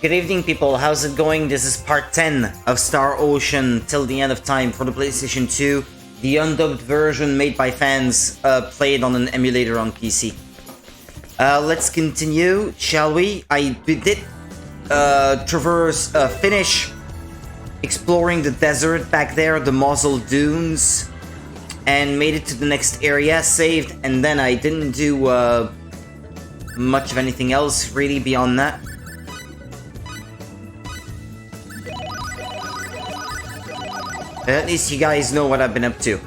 Good evening, people. How's it going? This is part 10 of Star Ocean Till the End of Time for the PlayStation 2. The undubbed version made by fans, played on an emulator on PC. Let's continue, shall we? I did finish exploring the desert back there, the Mosul Dunes, and made it to the next area, saved, and then I didn't do much of anything else really beyond that. At least you guys know what I've been up to.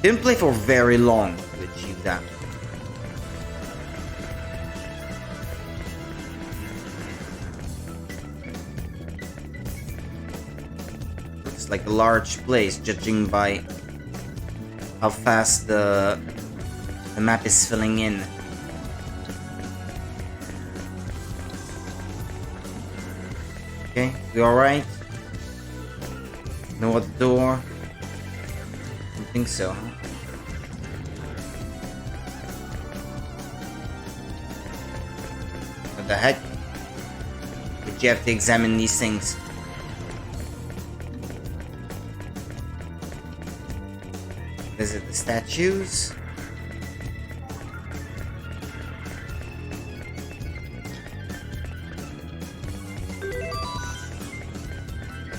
Didn't play for very long to achieve that. Looks like a large place, judging by how fast the map is filling in. Okay, we alright? Know what the door? I don't think so, huh? What the heck? Did you have to examine these things? Visit the statues?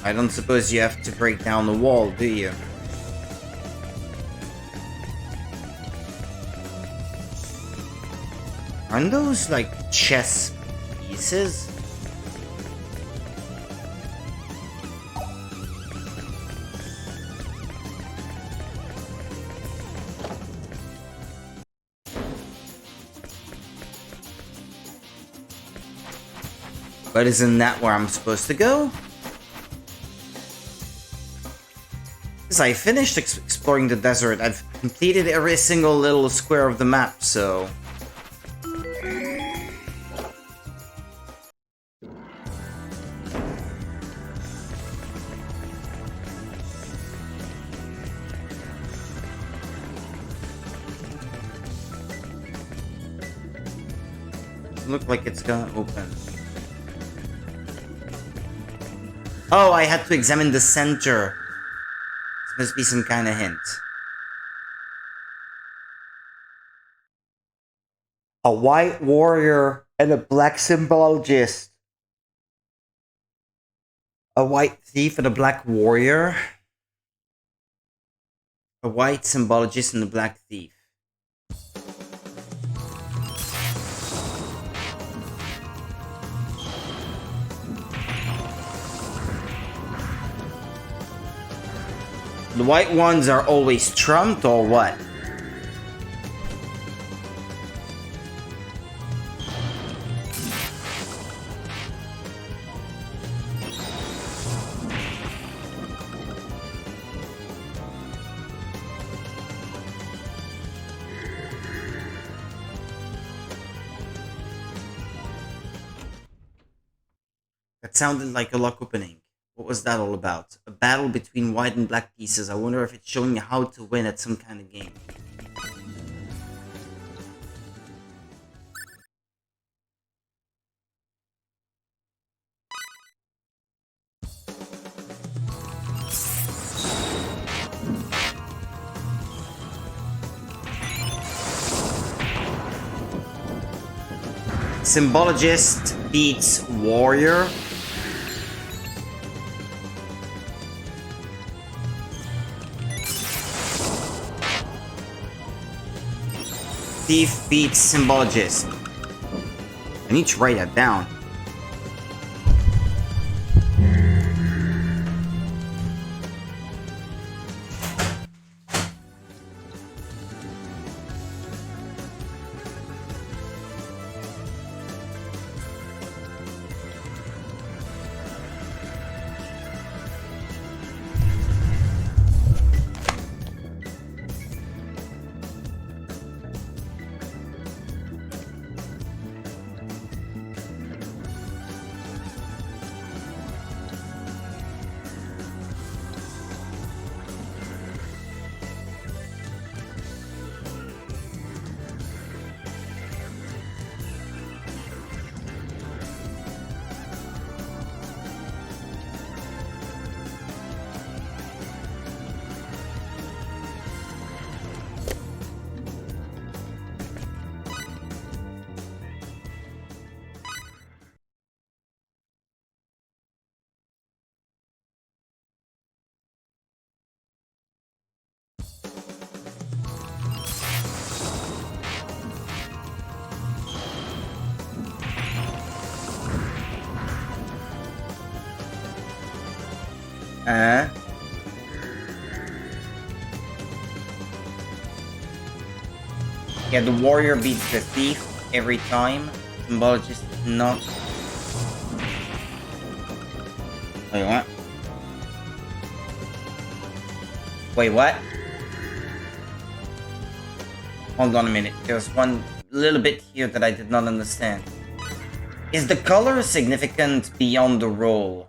I don't suppose you have to break down the wall, do you? Aren't those like chess pieces? But isn't that where I'm supposed to go? As I finished exploring the desert, I've completed every single little square of the map, so... Doesn't look like it's gonna open. Oh, I had to examine the center. Must be some kind of hint. A white warrior and a black symbologist. A white thief and a black warrior. A white symbologist and a black thief. The white ones are always trumped, or what? That sounded like a lock opening. What was that all about? A battle between white and black pieces. I wonder if it's showing you how to win at some kind of game. Symbologist beats warrior. Thief beats symbologist. I need to write that down. Yeah, the warrior beats the thief every time. Symbologist not. Wait, what? Wait, what? Hold on a minute. There's one little bit here that I did not understand. Is the color significant beyond the role?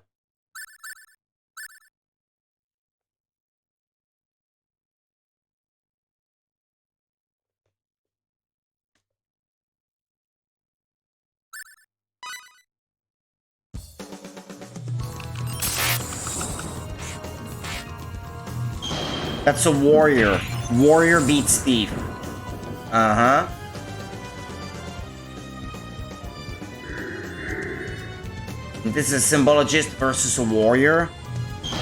That's a warrior. Warrior beats thief. Uh-huh. This is a symbologist versus a warrior.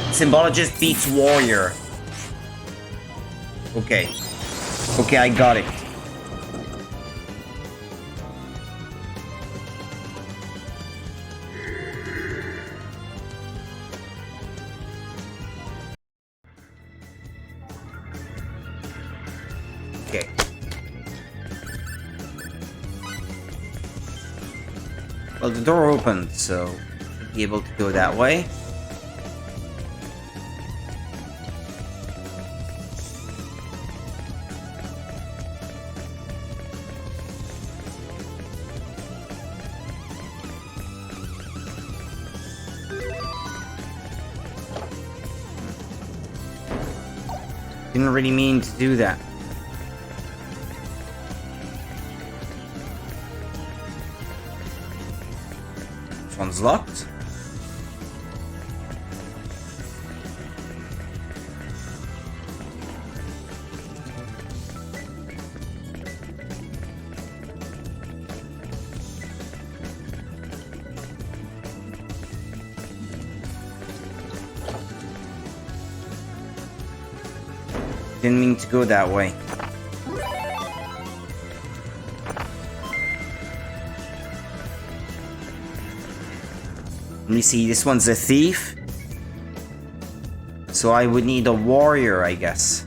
Symbologist beats warrior. Okay. Okay, I got it. Okay. Well, the door opened, so should be able to go that way. Didn't really mean to do that. This one's locked. Didn't mean to go that way. Let me see, this one's a thief. So I would need a warrior, I guess.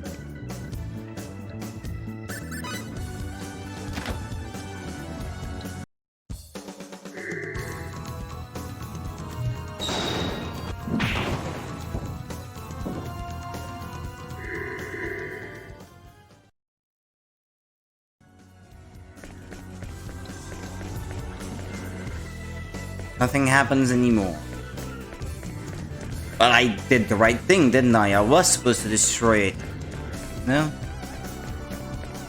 Nothing happens anymore. But I did the right thing, didn't I? I was supposed to destroy it. No?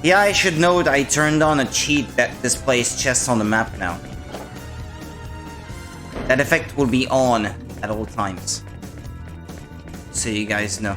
Yeah, I should note I turned on a cheat that displays chests on the map now. That effect will be on at all times. So you guys know.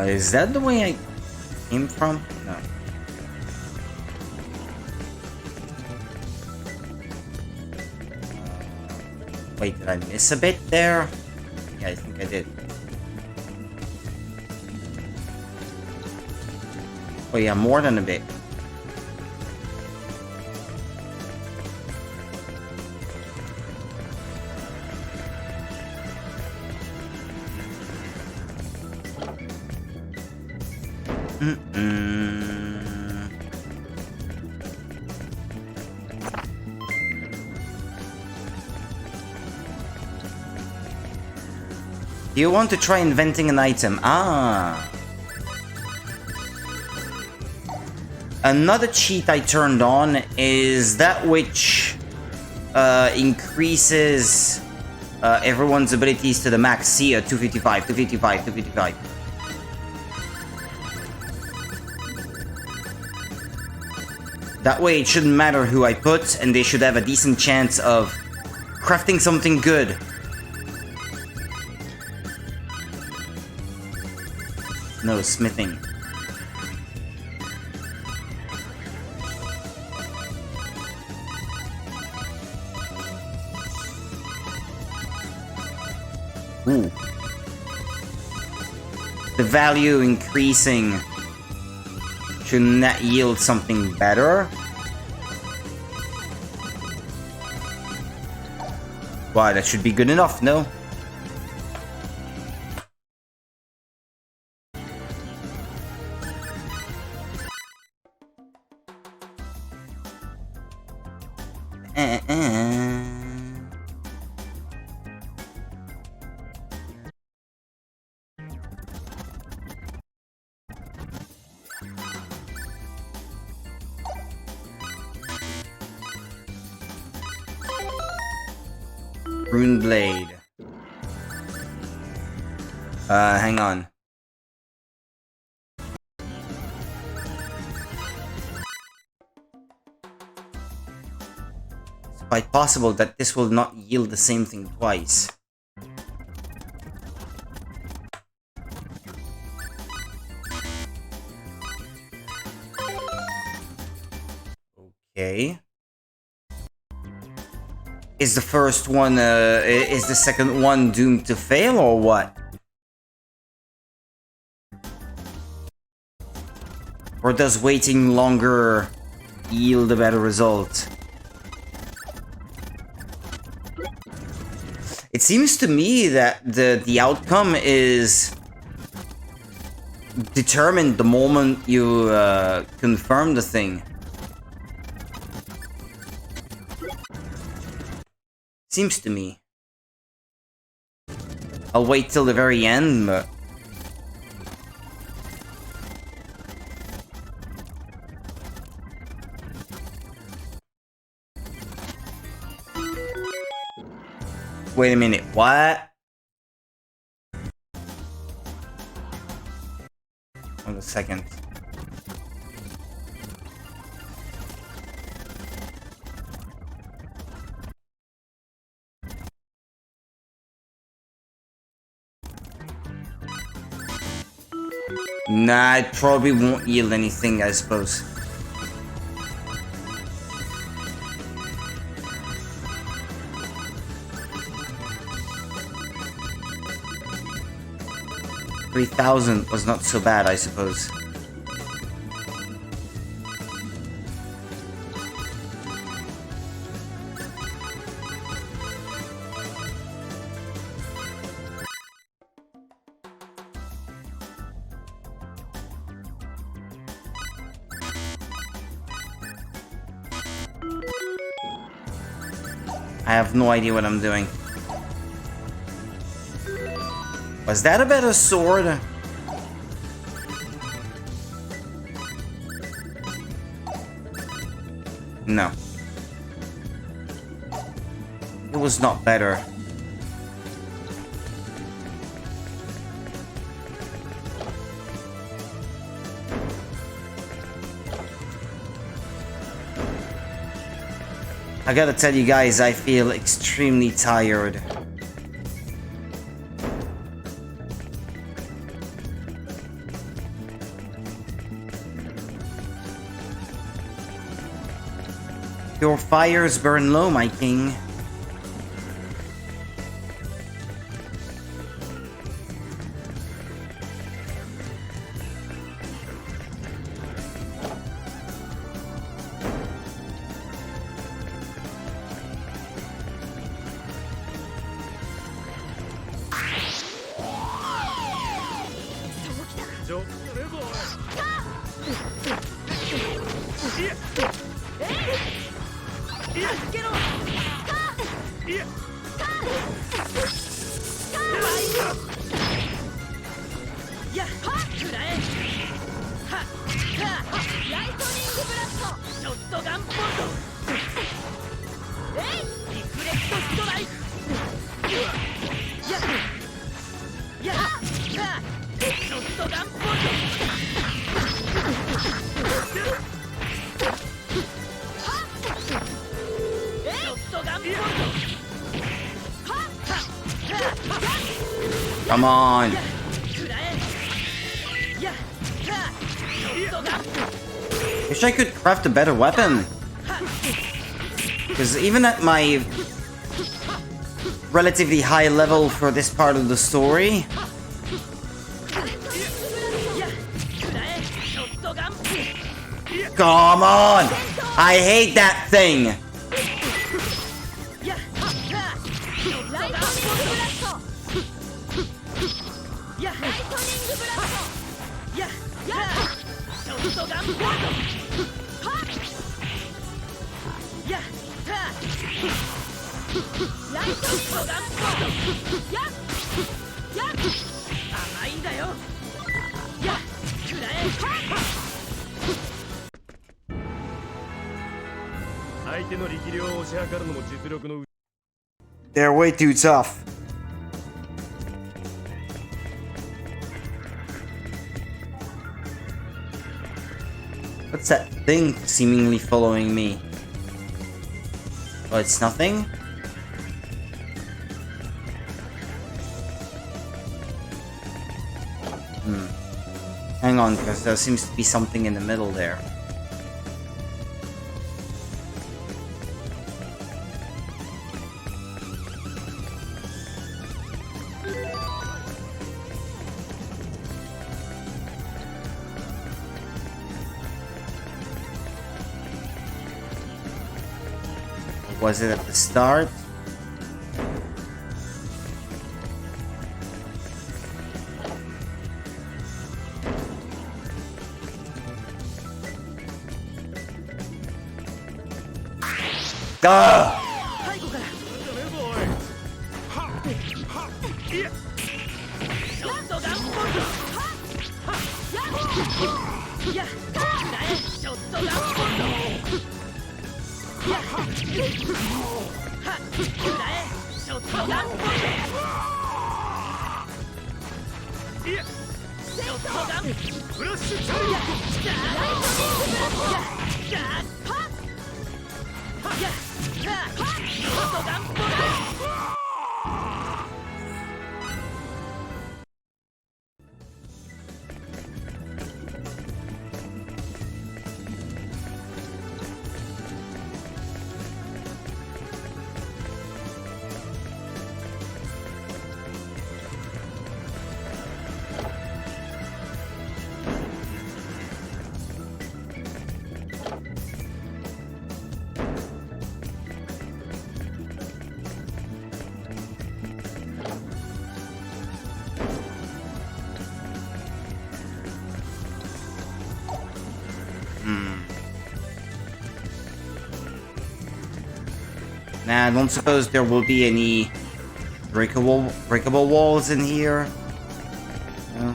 Is that the way I came from? No. Wait, did I miss a bit there? Yeah, I think I did. Oh yeah, more than a bit. Do you want to try inventing an item? Ah. Another cheat I turned on is that which increases everyone's abilities to the max. See, 255, 255, 255. That way it shouldn't matter who I put, and they should have a decent chance of crafting something good. No, smithing. Ooh. The value increasing. Shouldn't that yield something better? Why, that should be good enough, no? Rune blade. Hang on. It's quite possible that this will not yield the same thing twice. Okay. Is the first one, is the second one doomed to fail, or what? Or does waiting longer yield a better result? It seems to me that the outcome is determined the moment you confirm the thing. Seems to me. I'll wait till the very end, but... Wait a minute, what? Hold a second. Nah, it probably won't yield anything, I suppose. $3,000 was not so bad, I suppose. I have no idea what I'm doing. Was that a better sword? No. It was not better. I gotta tell you guys, I feel extremely tired. Your fires burn low, my king. Come on. Wish I could craft a better weapon. Because even at my relatively high level for this part of the story, come on! I hate that thing! They're way too tough. What's that thing seemingly following me? Oh, it's nothing? Hang on, because there seems to be something in the middle there. Was it at the start? Duh! Nah, I don't suppose there will be any breakable walls in here. No.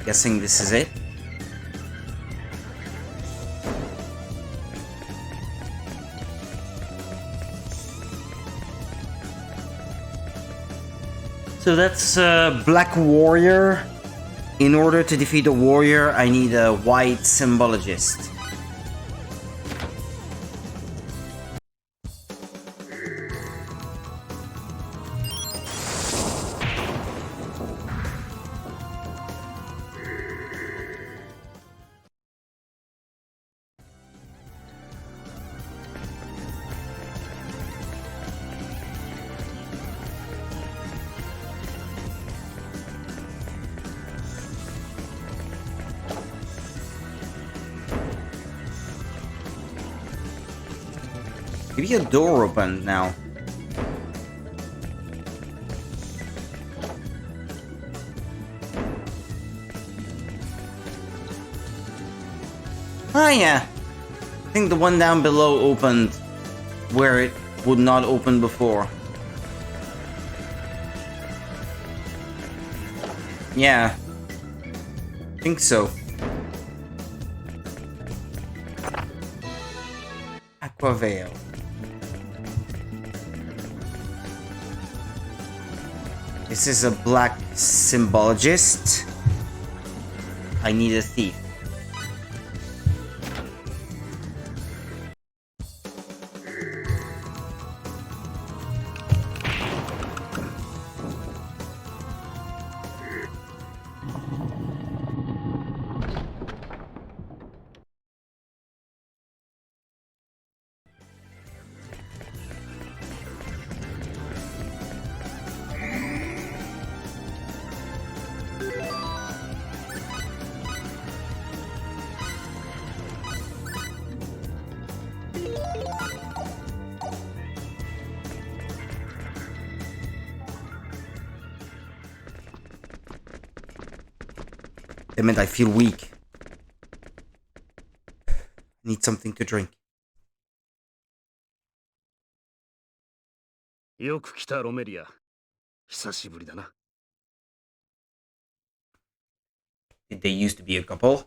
Guessing this is it. So that's Black Warrior. In order to defeat a warrior, I need a white symbologist. Maybe a door opened now. Ah, yeah. I think the one down below opened where it would not open before. Yeah. I think so. Aquavale. This is a black symbologist. I need a thief. Damn it, I feel weak. Need something to drink. よく来たロメリア。久しぶりだな。Did they used to be a couple?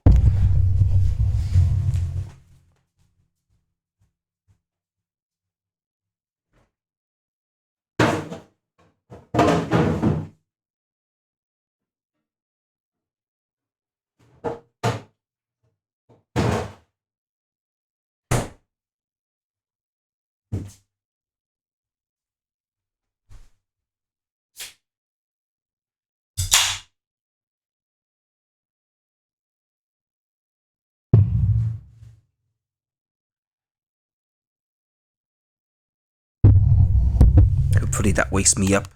Hopefully that wakes me up.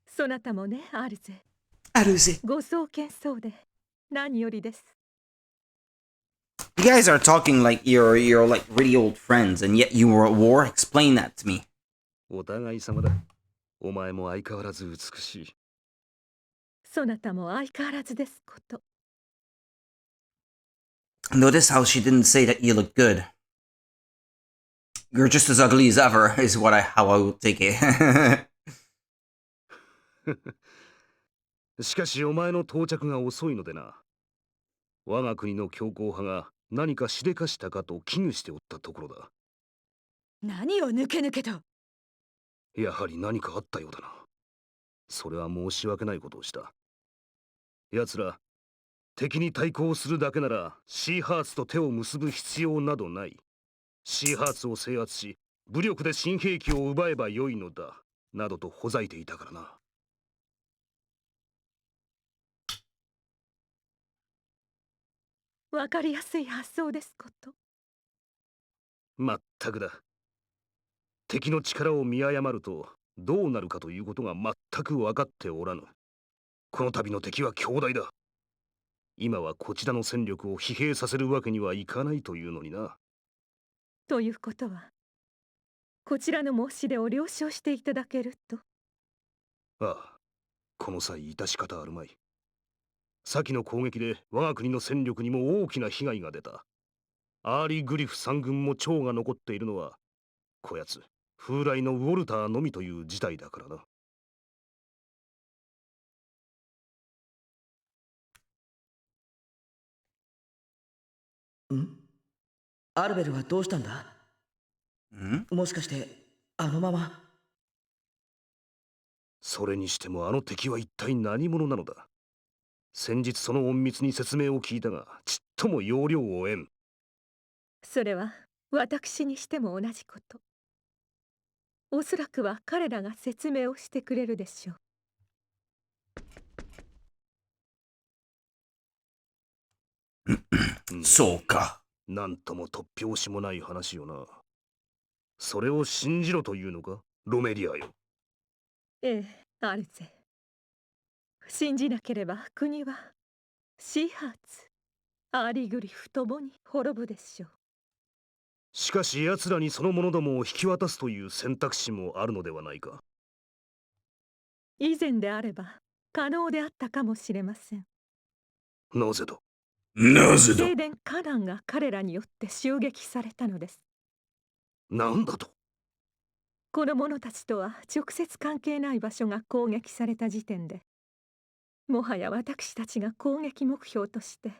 そなたもね、アルゼ。アルゼ。ご送検そうで何よりです。You guys are talking like you're like really old friends, and yet you were at war. Explain that to me. お互い様だ。お前も相変わらず美しい。そなたも相変わらずですこと。Notice how she didn't say that you look good. You're just as ugly as ever, is how I would take it. しかしお前の到着が遅いのでな。我が国の強硬派が何かしでかしたかと危惧しておったところだ。何を抜け抜けと。やはり何かあったようだな。それは申し訳ないことをした。奴ら、敵に対抗するだけならシーハーツと手を結ぶ必要などない。シーハーツを制圧し、武力で新兵器を奪えばよいのだ。などとほざいていたからな。わかりやすい発想ですこと。まったくだ。敵の力を見誤るとどうなるかということが全く分かっておらぬ。この度の敵は強大だ。今はこちらの戦力を疲弊させるわけにはいかないというのにな。ということは、こちらの申し出を了承していただけると。ああ、この際致し方あるまい。先の攻撃で我が国の戦力にも大きな被害が出た。アーリーグリフ3軍も長が残っているのは、こやつ、風来のウォルターのみという事態だからな。アルベルはどうしたんだ？もしかしてあのまま。それにしてもあの敵は一体何者なのだ。先日その隠密に説明を聞いたが、ちっとも要領を得ん。それは私にしても同じこと。おそらくは彼らが説明をしてくれるでしょう。そうか。なんとも突拍子もない話よな。それを信じろというのか、ロメリアよ。ええ、アルゼ。信じなければ国はシーハーツ、アーリーグリフともに滅ぶでしょう。しかし奴らにその者どもを引き渡すという選択肢もあるのではないか。以前であれば可能であったかもしれません。なぜだ？なぜだ？聖殿カナンが彼らによって襲撃されたのです。なんだと？この者たちとは直接関係ない場所が攻撃された時点で、もはや私たちが攻撃目標として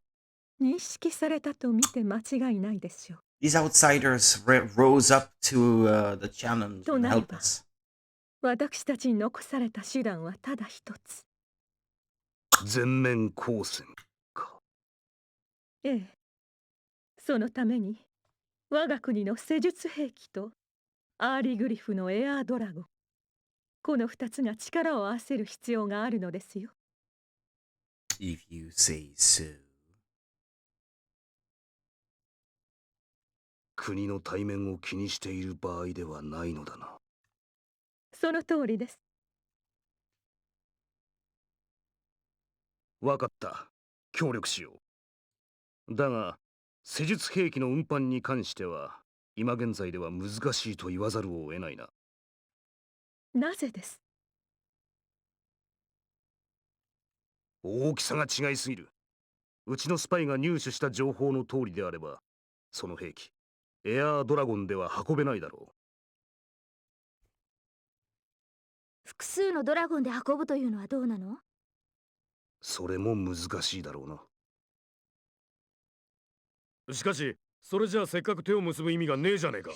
認識されたと見て間違いないでしょう。These outsiders rose up to the challenge and helped us. 私たちに残された手段はただ一つ。全面抗戦か。ええ。そのために我が国の施術兵器とアーリグリフのエアードラゴン、この二つが力を合わせる必要があるのですよ。If you say so. 国の体面を気にしている場合ではないのだな。その通りです。わかった。協力しよう。だが、施術兵器の運搬に関しては、今現在では難しいと言わざるを得ないな。なぜです？大きさが違いすぎる。うちのスパイが入手した情報の通りであれば、その兵器、エアードラゴンでは運べないだろ複数のドラゴンで運ぶというのはどうなの？う。それも難しいだろうな。しかし、それじゃあせっかく手を結ぶ意味がねえじゃねえか。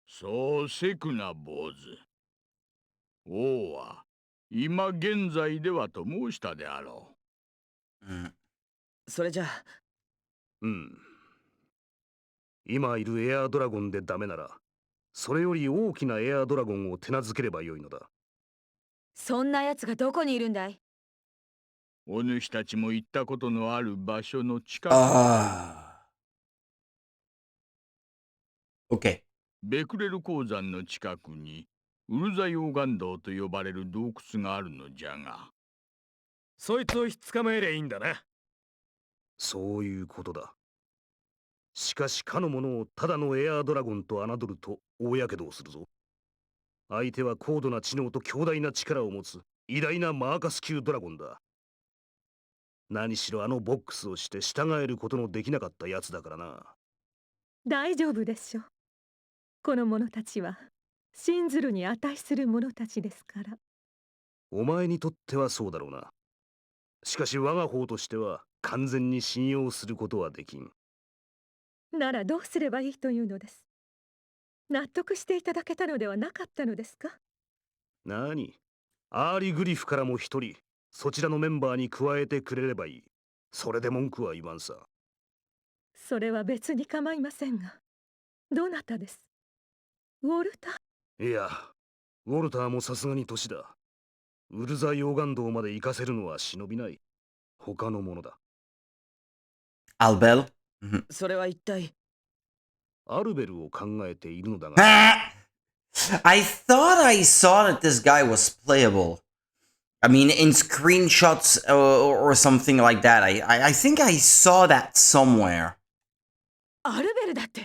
そうせくな坊主。王は今現在ではと申したであろそれじゃあ、うん。今いるエアードラゴンでダメなら、それより大きなエアードラゴンを手なずければよいのだ。そんな奴がどこにいるんだい？う。お主たちも行ったことのある場所の近く、Okay. ベクレル鉱山の近くにウルザ溶岩洞と呼ばれる洞窟があるのじゃが。そいつをひっ捕まえりゃいいんだな。そういうことだ。しかしかの者をただのエアードラゴンと侮ると大やけどをするぞ。相手は高度な知能と強大な力を持つ偉大なマーカス級ドラゴンだ。何しろあのボックスをして従えることのできなかったやつだからな。大丈夫でしょう。この者たちは信ずるに値する者たちですから。お前にとってはそうだろうな。しかし我が方としては完全に信用することはできん。ならどうすればいいというのです？納得していただけたのではなかったのですか？何？アーリグリフからも一人そちらのメンバーに加えてくれればいい。それで文句は言わんさ。それは別に構いませんが、どなたです？ウォルタ？いや、ウォルターもさすがに年だ。ウルザ溶岩洞まで行かせるのは忍びない。他のものだ。Albel? それは一体。アルベルを考えているのだが。I thought I saw that this guy was playable. I mean, in screenshots or something like that. I think I saw that somewhere. アルベルだって？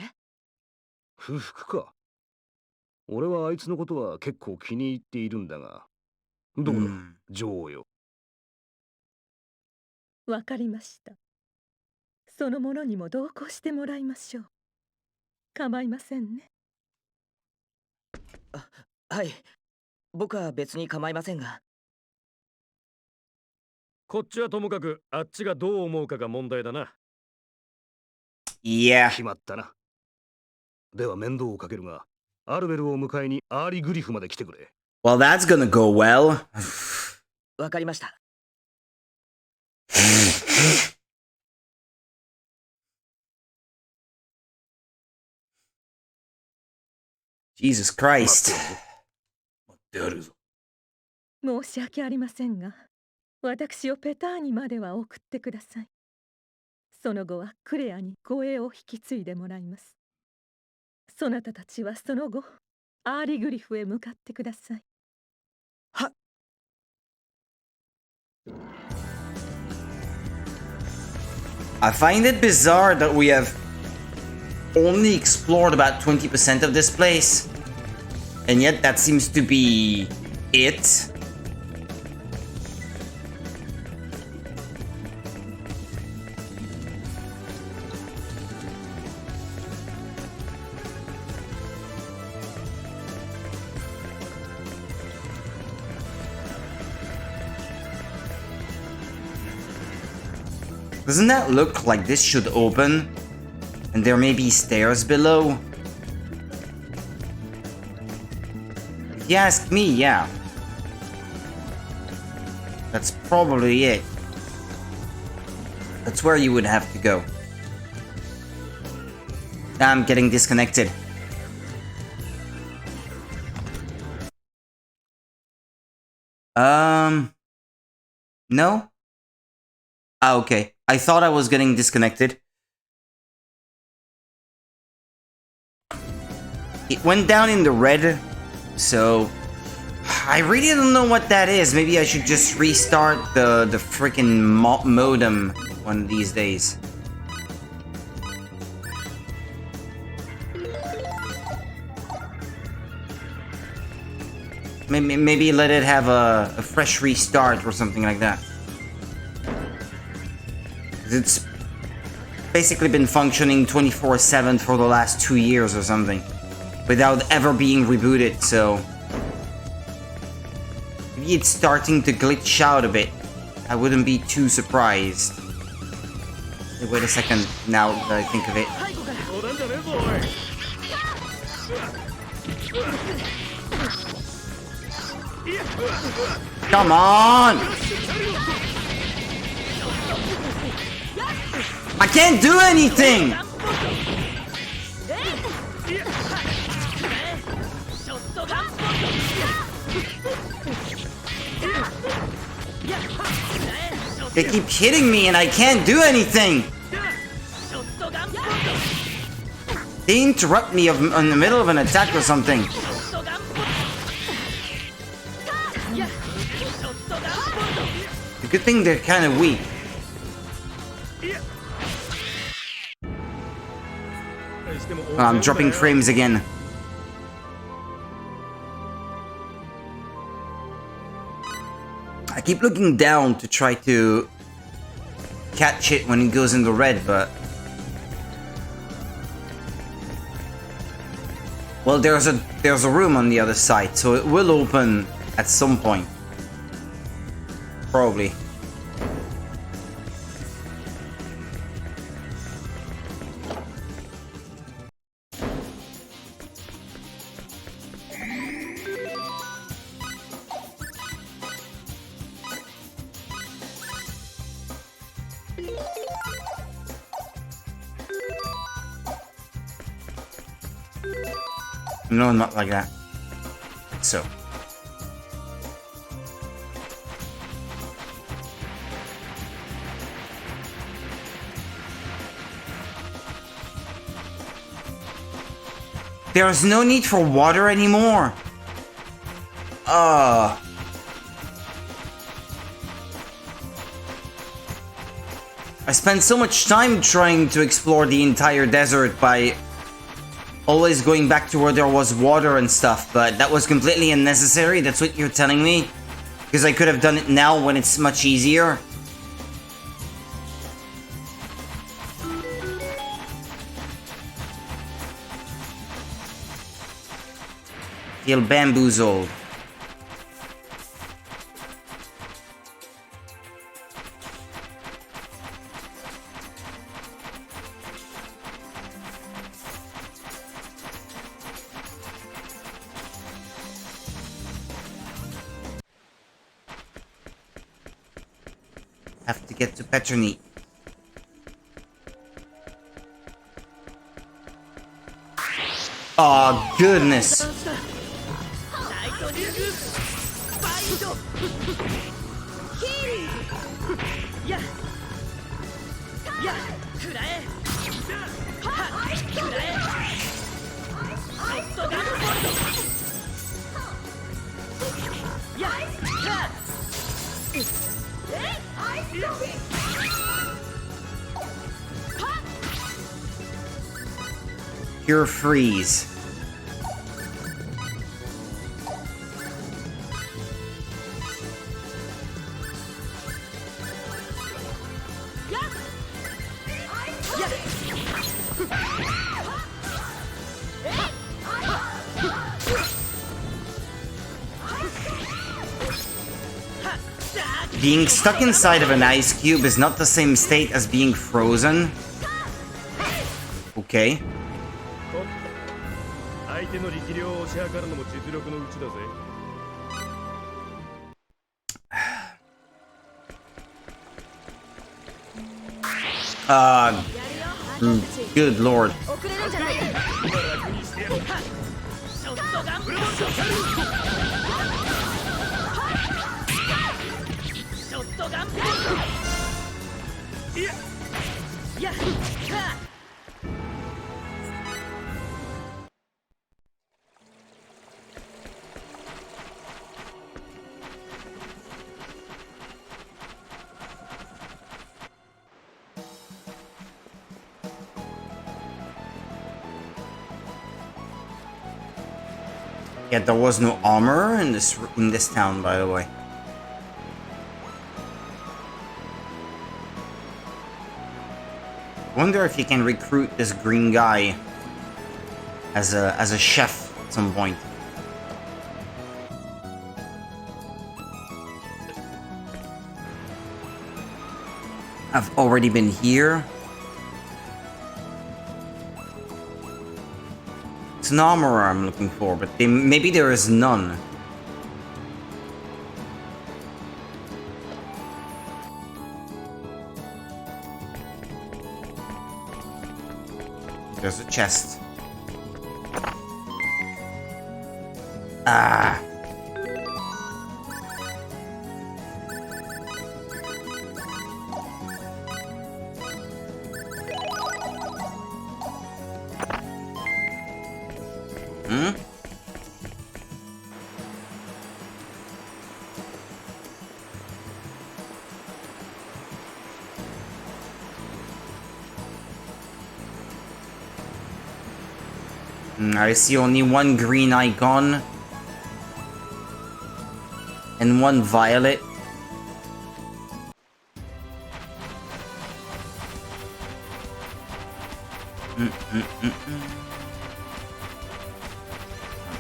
不服か。俺はあいつのことは結構気に入っているんだが。どうだ、女王よ。わかりました。その者にも同行してもらいましょう。構いませんね。はい。僕は別に構いませんが。こっちはともかくあっちがどう思うかが問題だな。Yeah. 決まったな。では面倒をかけるが、アルベルを迎えにアーリグリフまで来てくれ。Well, that's gonna go well. わかりました。Jesus Christ. 申し訳ありませんが、私をペターニまでは送ってください。その後はクレアに護衛を引き継いでもらいます。そなたたちはその後、アーリグリフへ向かってください。はっ。I find it bizarre that we have only explored about 20% of this place. And yet that seems to be it. Doesn't that look like this should open? And there may be stairs below? If you ask me, yeah. That's probably it. That's where you would have to go. I'm getting disconnected. No? Ah, okay. I thought I was getting disconnected. It went down in the red, so I really don't know what that is. Maybe I should just restart the freaking modem one of these days. Maybe let it have a fresh restart or something like that. It's basically been functioning 24/7 for the last 2 years or something, without ever being rebooted, so maybe it's starting to glitch out a bit. I wouldn't be too surprised. Hey, wait a second, now that I think of it. Come on! I can't do anything! They keep hitting me and I can't do anything! They interrupt me in the middle of an attack or something. The good thing they're kind of weak. Oh, I'm dropping frames again. I keep looking down to try to catch it when it goes in the red, but... Well, there's a room on the other side, so it will open at some point. Probably. No, not like that. So. There's no need for water anymore. I spent so much time trying to explore the entire desert by always going back to where there was water and stuff, but that was completely unnecessary. That's what you're telling me? Because I could have done it now when it's much easier. Feel bamboozled. Have to get to Petroni. Oh, goodness. Pure freeze. Being stuck inside of an ice cube is not the same state as being frozen. Okay. 手の力量を推し量るのも実力のうちだぜ。Good lord. 遅れるんじゃない。ショットガンブロック。ショットガンブロック。いや。いや。Yeah, there was no armor in this town, by the way. Wonder if you can recruit this green guy as a chef at some point. I've already been here. It's an armorer I'm looking for, but maybe there is none. There's a chest. Ah. I see only one green icon and one violet. Not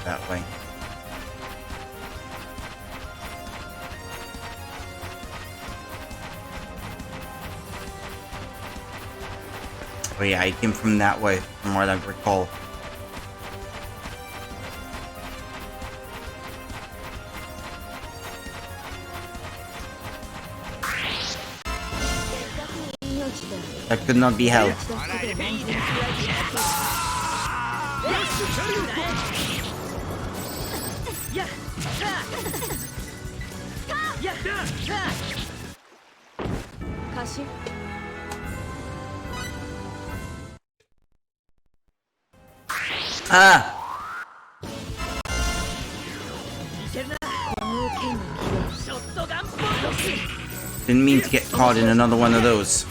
that way. Oh yeah, I came from that way, from what I recall. That could not be helped. Ah! Didn't mean to get caught in another one of those.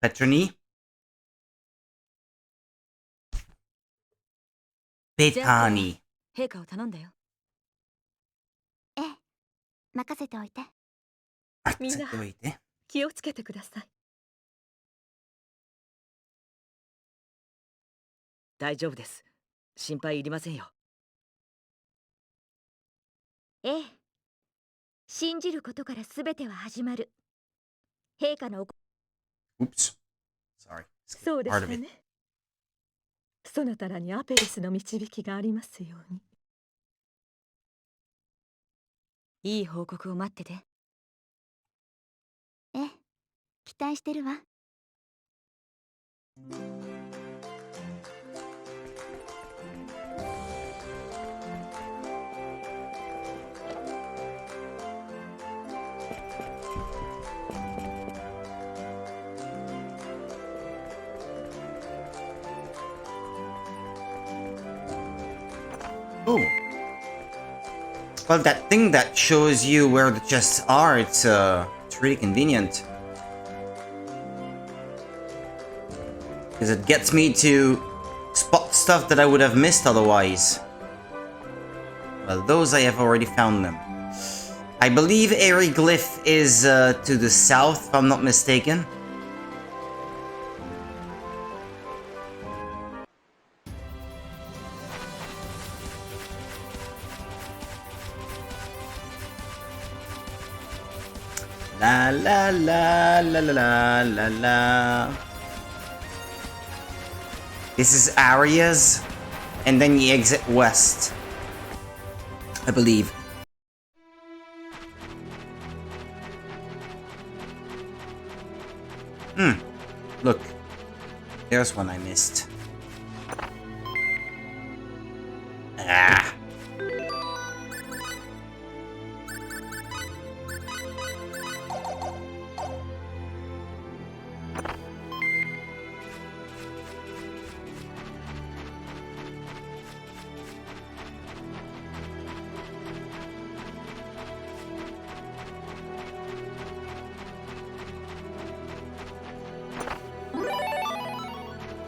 Petroni? Petani. 陛下を頼んだよ。ええ、任せておいて。みんな気をつけてください。大丈夫です。心配いりませんよ。ええ、信じることからすべては始まる。陛下の Oops. Sorry. そうですね。そなたらにアペリスの導きがありますように。いい報告を待ってて。ええ、期待してるわ。Oh. Well, that thing that shows you where the chests are, it's really convenient. Because it gets me to spot stuff that I would have missed otherwise. Well, those I have already found them. I believe Airy Glyph is to the south, if I'm not mistaken. La la la la la la la. This is Arias, and then you exit west, I believe. Look, there's one I missed. Ah.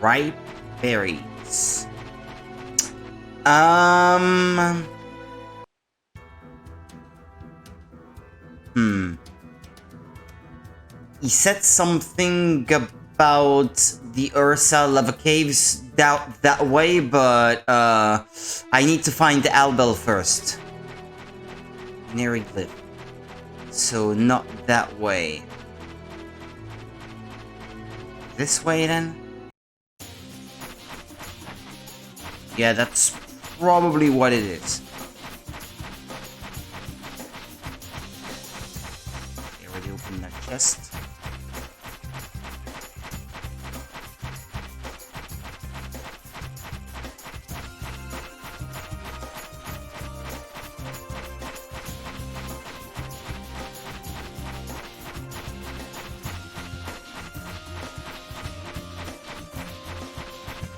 Ripe berries. He said something about the Ursa lava caves that way, but I need to find the Albel first. Neriglyph. So not that way. This way then? Yeah, that's probably what it is. Okay, already opened that chest.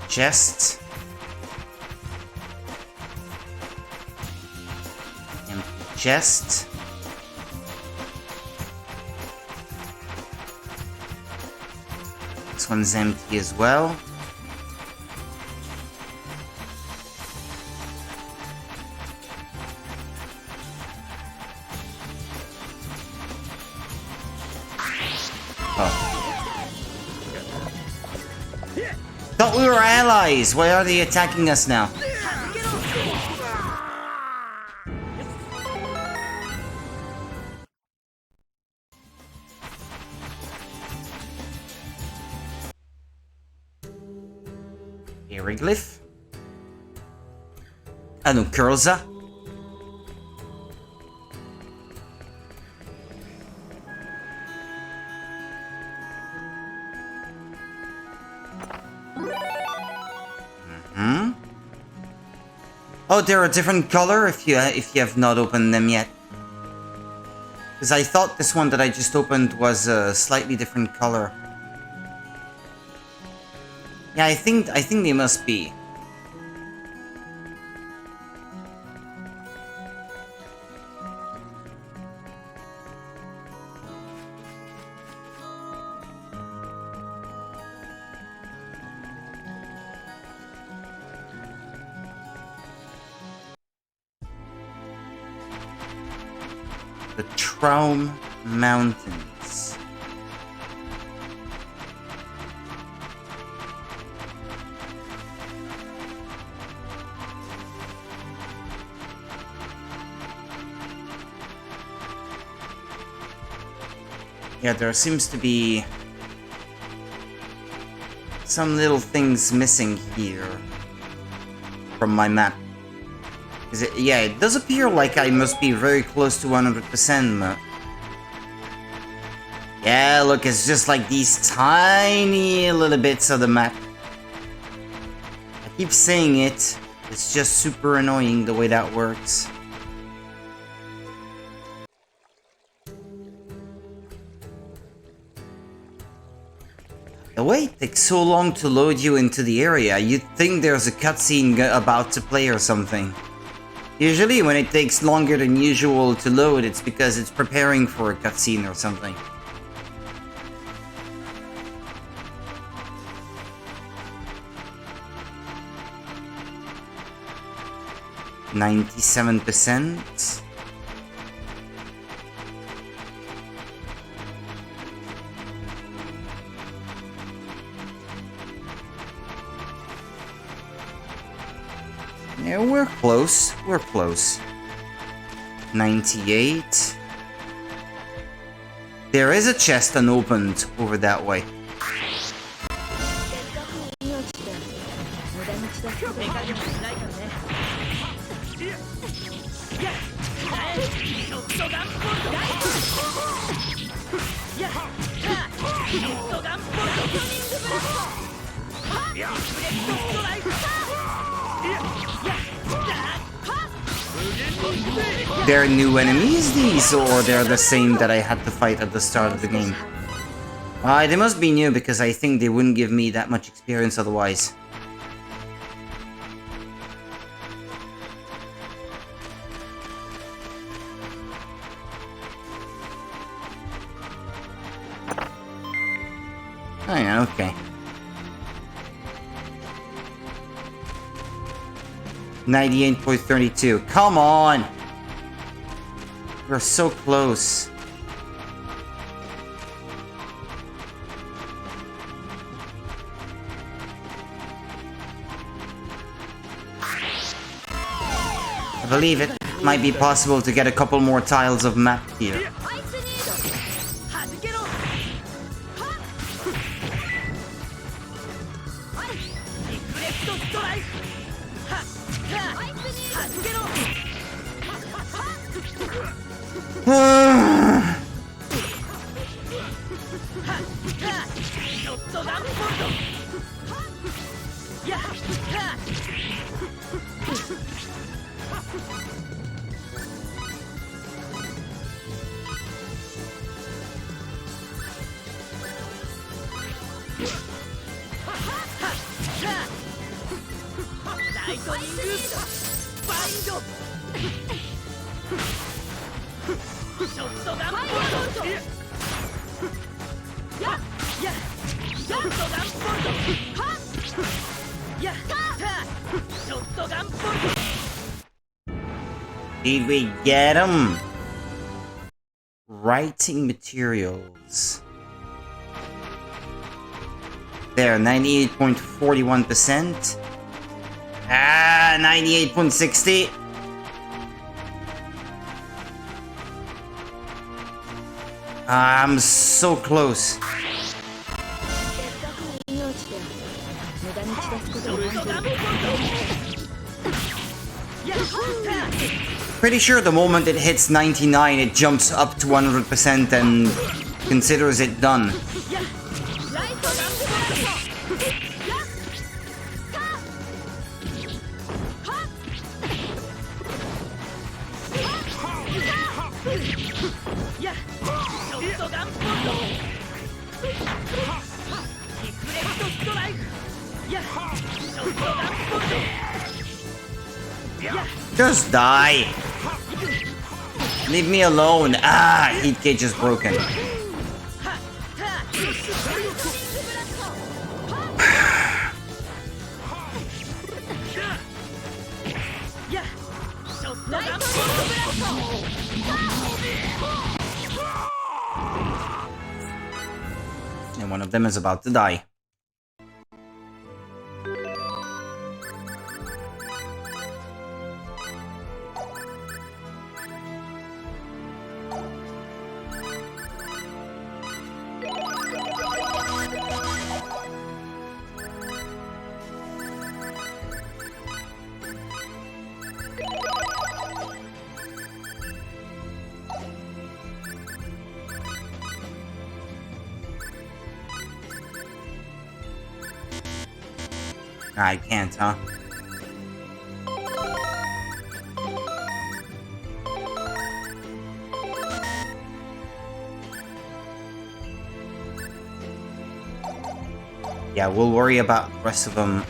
Chest. Chest. This one's empty as well. Oh. Thought we were allies. Why are they attacking us now? Neriglyph? Ano, Curza? Oh, they're a different color if you have not opened them yet. Because I thought this one that I just opened was a slightly different color. Yeah, I think they must be. The Traum Mountains. Yeah, there seems to be some little things missing here from my map. Yeah, it does appear like I must be very close to 100%, but... Yeah, look, it's just like these tiny little bits of the map. I keep saying it, it's just super annoying the way that works. The way it takes so long to load you into the area, you'd think there's a cutscene about to play or something. Usually when it takes longer than usual to load, it's because it's preparing for a cutscene or something. $97%. Yeah, we're close. We're close. 98. There is a chest unopened over that way. They're new enemies, these, or they're the same that I had to fight at the start of the game? They must be new, because I think they wouldn't give me that much experience otherwise. Oh yeah, okay. 98.32. Come on! We're so close. I believe it might be possible to get a couple more tiles of map here. Did we get him? Writing materials. There, 98.41%. 98.60. I'm so close. Pretty sure the moment it hits 99, it jumps up to 100% and considers it done. Just die. Leave me alone. Heat gauge is broken. And one of them is about to die. I can't, huh? Yeah, we'll worry about the rest of them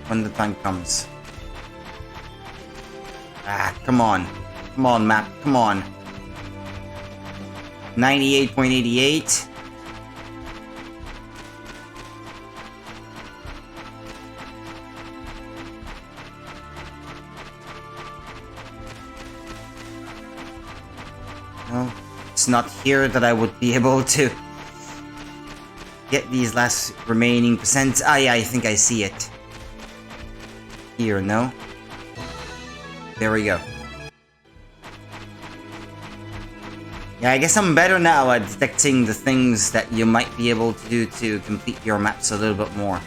when the time comes. Come on. Come on, map. Come on. 98.88. Well, it's not here that I would be able to get these last remaining percents. Yeah, I think I see it. Here, no? There we go. Yeah, I guess I'm better now at detecting the things that you might be able to do to complete your maps a little bit more.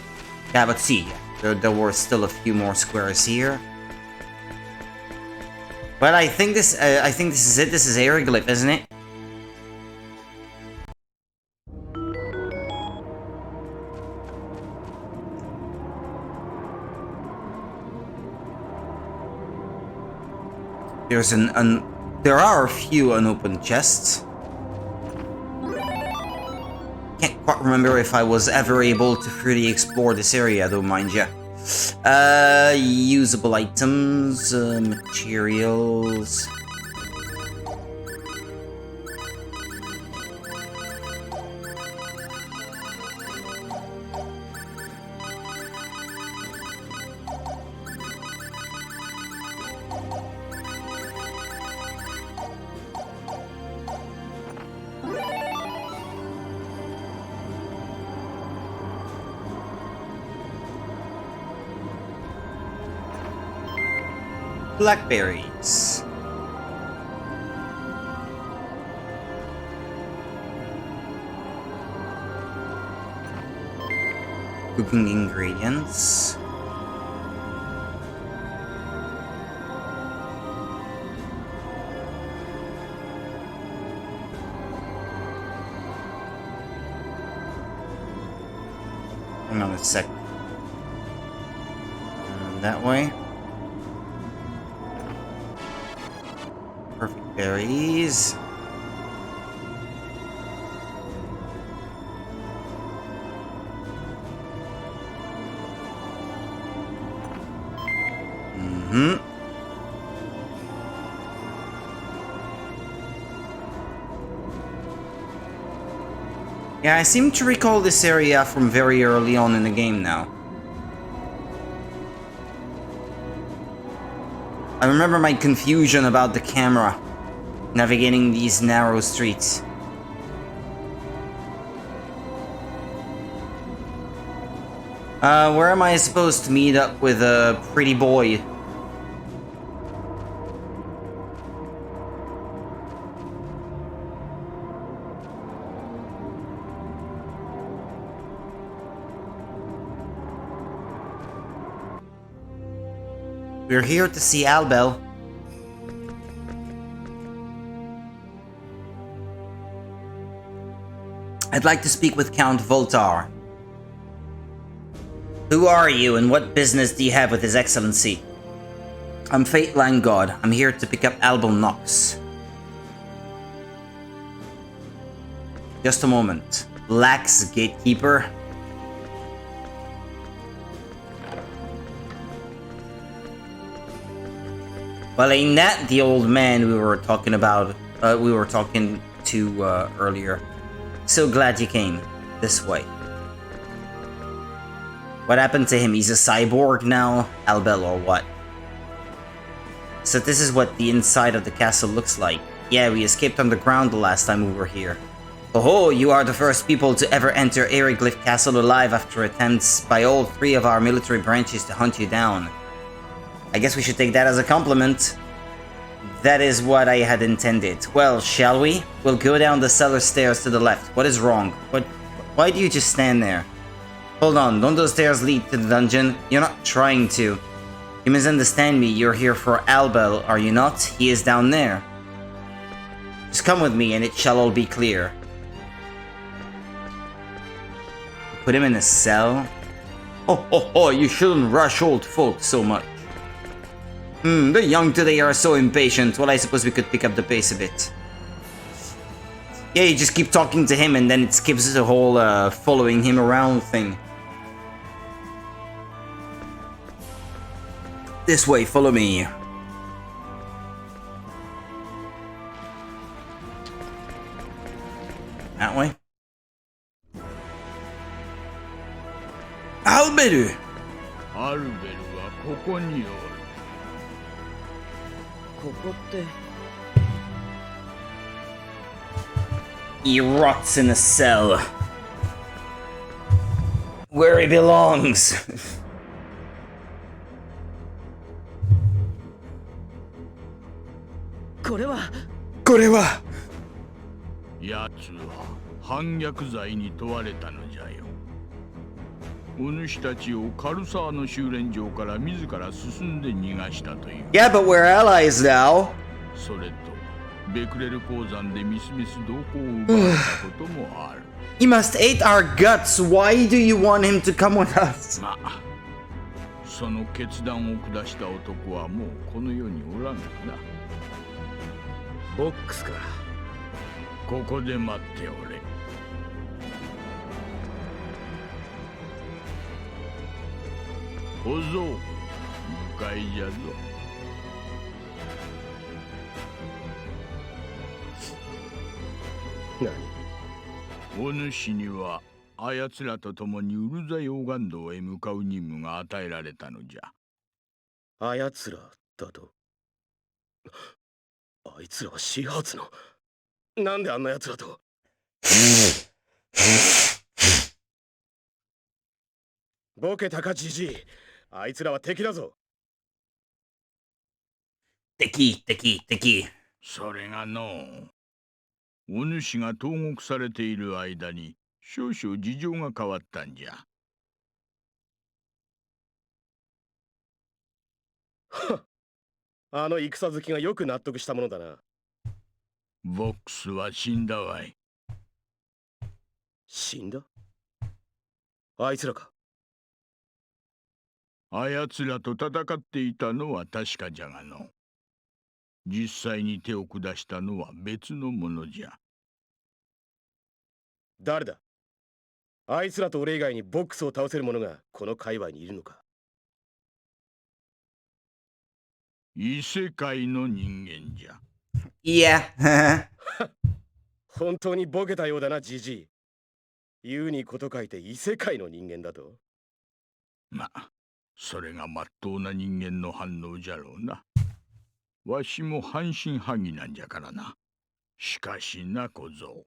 Yeah, but see, there were still a few more squares here. Well, I think this is it. This is Aeroglyph, isn't it? There are a few unopened chests. Can't quite remember if I was ever able to freely explore this area, though, mind ya. Usable items, materials. Blackberries. Cooking ingredients. Hang on a sec. That way. Perfect berries. Yeah, I seem to recall this area from very early on in the game now. I remember my confusion about the camera navigating these narrow streets. Where am I supposed to meet up with a pretty boy? We're here to see Albel. I'd like to speak with Count Voltar. Who are you and what business do you have with His Excellency? I'm Fate Langod. I'm here to pick up Albel Nox. Just a moment. Lax Gatekeeper. Well, ain't that the old man we were talking about, earlier? So glad you came. This way. What happened to him? He's a cyborg now? Albel or what? So this is what the inside of the castle looks like. Yeah, we escaped underground the last time we were here. Oh, you are the first people to ever enter Aeroglyph Castle alive after attempts by all three of our military branches to hunt you down. I guess we should take that as a compliment. That is what I had intended. Well, shall we? We'll go down the cellar stairs to the left. What is wrong? Why do you just stand there? Hold on, don't those stairs lead to the dungeon? You're not trying to. You misunderstand me. You're here for Albel, are you not? He is down there. Just come with me and it shall all be clear. Put him in a cell? Oh, you shouldn't rush old folk so much. The young today are so impatient. Well, I suppose we could pick up the pace a bit. Yeah, you just keep talking to him and then it skips the whole following him around thing. This way, follow me. That way. Alberu! アルベルはここにおる。ここって He rots in a cell. Where he belongs. 奴は反逆罪に問われたのじゃよ。お主たちをカルサーの修練場から自ら進んで逃がしたという。Yeah, but we're allies now. それとベクレル鉱山でみすみす同行を奪われたこともある。He must hate our guts. Why do you want him to come with us? まあ、その決断を下した男はもうこの世におらんがな。ボックスか。ここで待っておれ。小僧、迎えじゃぞ。お主にはあやつらと共にウルザ溶岩道へ向かう任務が与えられたのじゃ。あやつらだと。あいつらはシーハーツの。なんであんなやつらと。ボケたかじじい。あいつらは敵だぞ。敵。それがのう、お主が投獄されている間に少々事情が変わったんじゃ。あの戦好きがよく納得したものだな。ボックスは死んだわい。死んだ？あいつらか。あやつらと戦っていたのは確かじゃがの。実際に手を下したのは別のものじゃ。誰だ？あいつらと俺以外にボックスを倒せる者がこの界隈にいるのか？異世界の人間じゃ。Yeah. 本当にボケたようだな、ジジイ。言うにこと書いて異世界の人間だと？まあ、それがまっとうな人間の反応じゃろうな。わしも半信半疑なんじゃからな。しかしな小僧。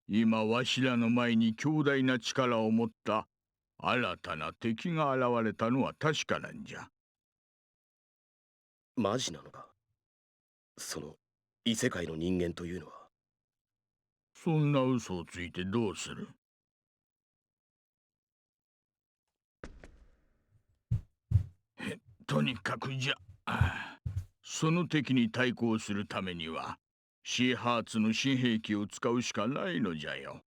今わしらの前に強大な力を持った新たな敵が現れたのは確かなんじゃ。マジなのか？その異世界の人間というのは。そんな嘘をついてどうする？とにかくじゃ。その敵に対抗するためにはシーハーツの新兵器を使うしかないのじゃよ。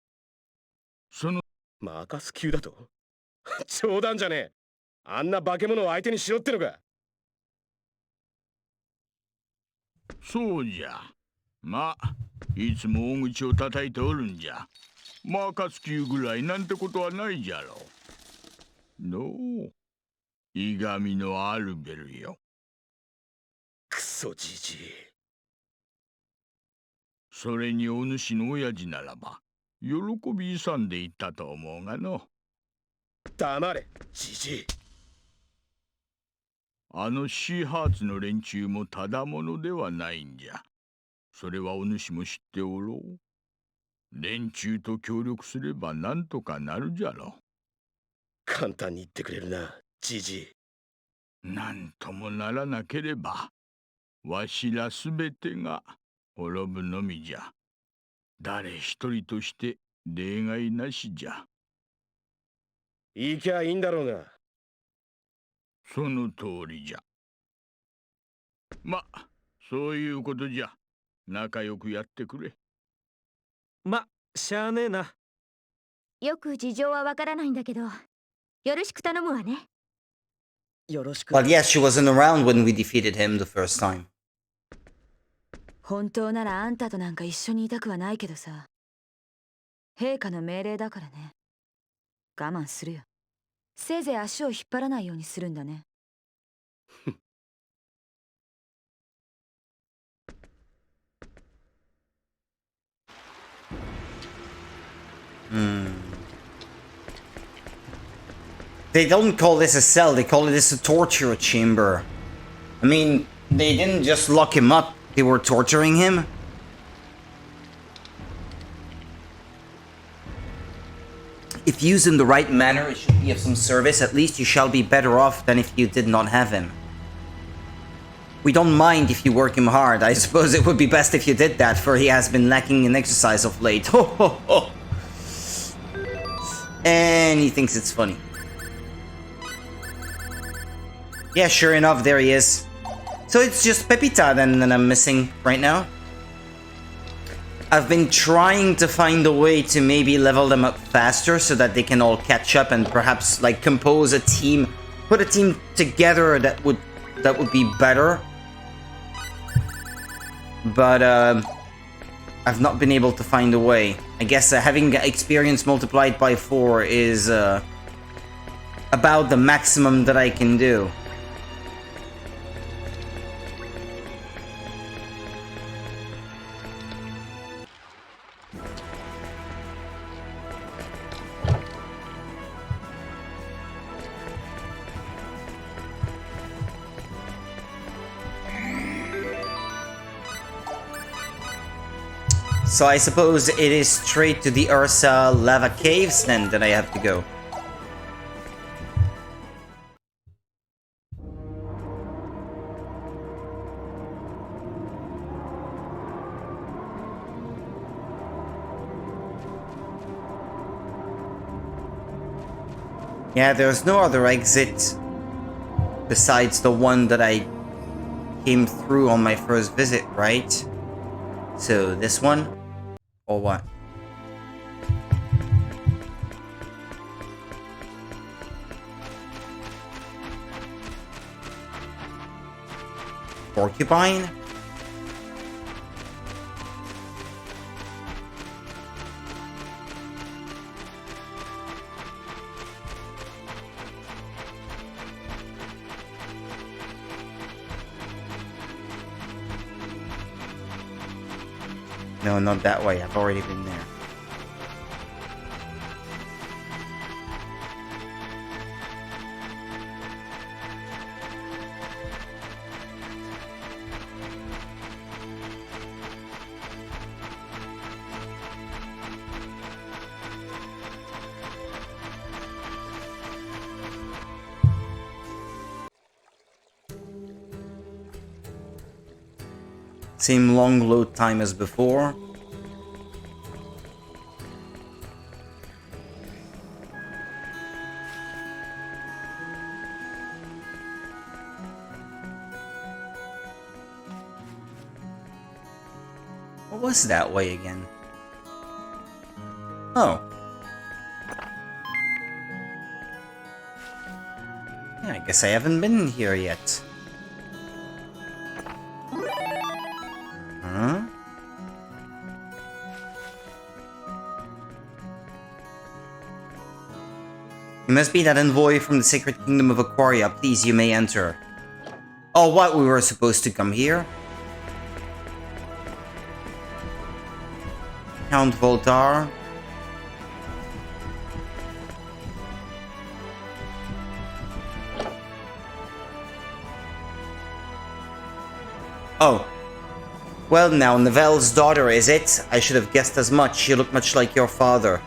そのマーカス級だと？冗談じゃねえ。あんな化け物を相手にしろってのか？そうじゃ。まあ、いつも大口を叩いておるんじゃ。マーカス級ぐらいなんてことはないじゃろう。のう、いがみのアルベルよ。クソじじい。それにお主の親父ならば喜び勇んでいったと思うがの。黙れ、じじい。あのシーハーツの連中もただものではないんじゃ。それはお主も知っておろう。連中と協力すればなんとかなるじゃろ。簡単に言ってくれるな、じじい。なんともならなければわしらすべてが滅ぶのみじゃ。誰一人として例外なしじゃ。行きゃいいんだろうが。その通りじゃ。ま、そういうことじゃ。仲良くやってくれ。ま、しゃあねえな。よく事情はわからないんだけど、よろしく頼むわね。よろしく。 Well, yes, she wasn't around when we defeated him the first time. 本当ならあんたとなんか一緒にいたくはないけどさ。陛下の命令だからね。我慢するよ。せいぜい足を引っ張らないようにするんだね。They don't call this a cell, they call this a torture chamber. I mean, they didn't just lock him up, they were torturing him. If used in the right manner, it should be of some service. At least you shall be better off than if you did not have him. We don't mind if you work him hard. I suppose it would be best if you did that, for he has been lacking in exercise of late. Ho ho ho! And he thinks it's funny. Yeah, sure enough, there he is. So it's just Pepita then that I'm missing right now. I've been trying to find a way to maybe level them up faster so that they can all catch up and perhaps like compose a team, put a team together that would be better. But I've not been able to find a way. I guess having experience multiplied by 4 is about the maximum that I can do. So I suppose it is straight to the Ursa lava caves then that I have to go. Yeah, there's no other exit besides the one that I came through on my first visit, right? So this one? Or what? Porcupine? No, not that way. I've already been there. Same long load time as before. What was that way again? Oh. Yeah, I guess I haven't been here yet. Huh? You must be that envoy from the sacred kingdom of Aquaria. Please, you may enter. Oh, what? We were supposed to come here? Count Voltar. Oh. Well now, Nivelle's daughter, is it? I should have guessed as much. You look much like your father.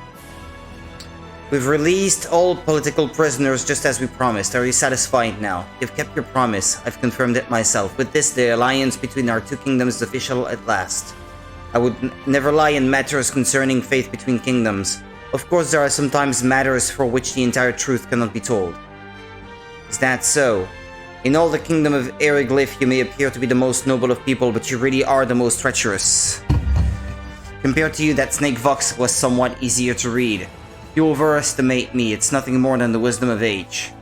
We've released all political prisoners just as we promised. Are you satisfied now? You've kept your promise. I've confirmed it myself. With this, the alliance between our two kingdoms is official at last. I would never lie in matters concerning faith between kingdoms. Of course, there are sometimes matters for which the entire truth cannot be told. Is that so? In all the kingdom of Eriglyph, you may appear to be the most noble of people, but you really are the most treacherous. Compared to you, that Snake Vox was somewhat easier to read. You overestimate me. It's nothing more than the wisdom of age.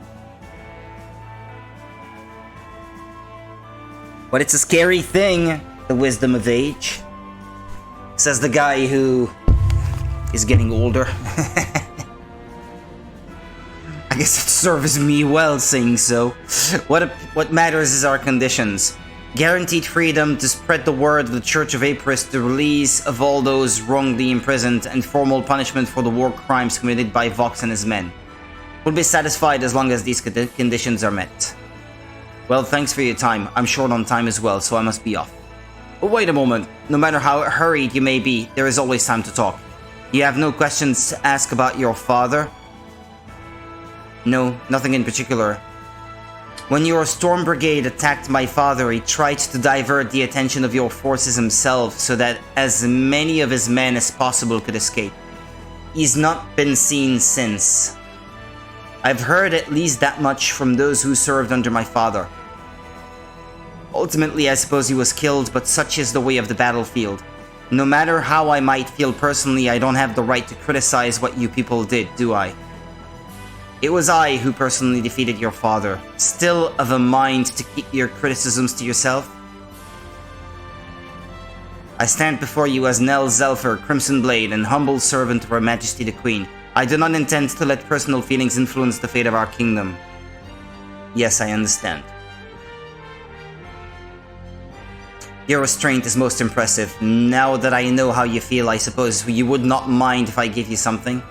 But it's a scary thing, the wisdom of age. Says the guy who is getting older. I guess it serves me well saying so. What matters is our conditions. Guaranteed freedom to spread the word of the Church of Apris, the release of all those wrongly imprisoned, and formal punishment for the war crimes committed by Vox and his men. We'll be satisfied as long as these conditions are met. Well, thanks for your time. I'm short on time as well, so I must be off. But wait a moment. No matter how hurried you may be, there is always time to talk. You have no questions to ask about your father? No, nothing in particular. When your storm brigade attacked my father, he tried to divert the attention of your forces himself so that as many of his men as possible could escape. He's not been seen since. I've heard at least that much from those who served under my father. Ultimately, I suppose he was killed, but such is the way of the battlefield. No matter how I might feel personally, I don't have the right to criticize what you people did, do I? It was I who personally defeated your father. Still of a mind to keep your criticisms to yourself? I stand before you as Nell Zelfer, Crimson Blade, and humble servant of Her Majesty the Queen. I do not intend to let personal feelings influence the fate of our kingdom. Yes, I understand. Your restraint is most impressive. Now that I know how you feel, I suppose you would not mind if I give you something?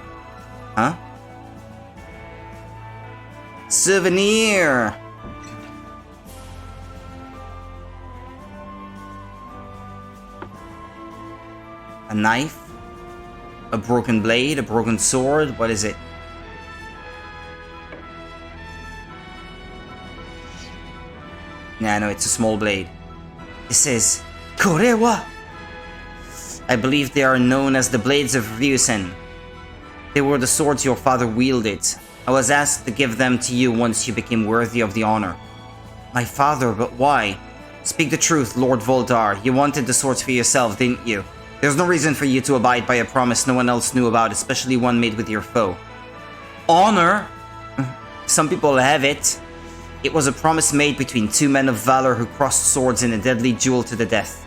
Huh? Souvenir! A knife? A broken blade? A broken sword? What is it? Nah, no, it's a small blade. It says, Korewa! I believe they are known as the Blades of Ryusen. They were the swords your father wielded. I was asked to give them to you once you became worthy of the honor. My father, but why? Speak the truth, Lord Voldar. You wanted the swords for yourself, didn't you? There's no reason for you to abide by a promise no one else knew about, especially one made with your foe. Honor? Some people have it. It was a promise made between two men of valor who crossed swords in a deadly duel to the death.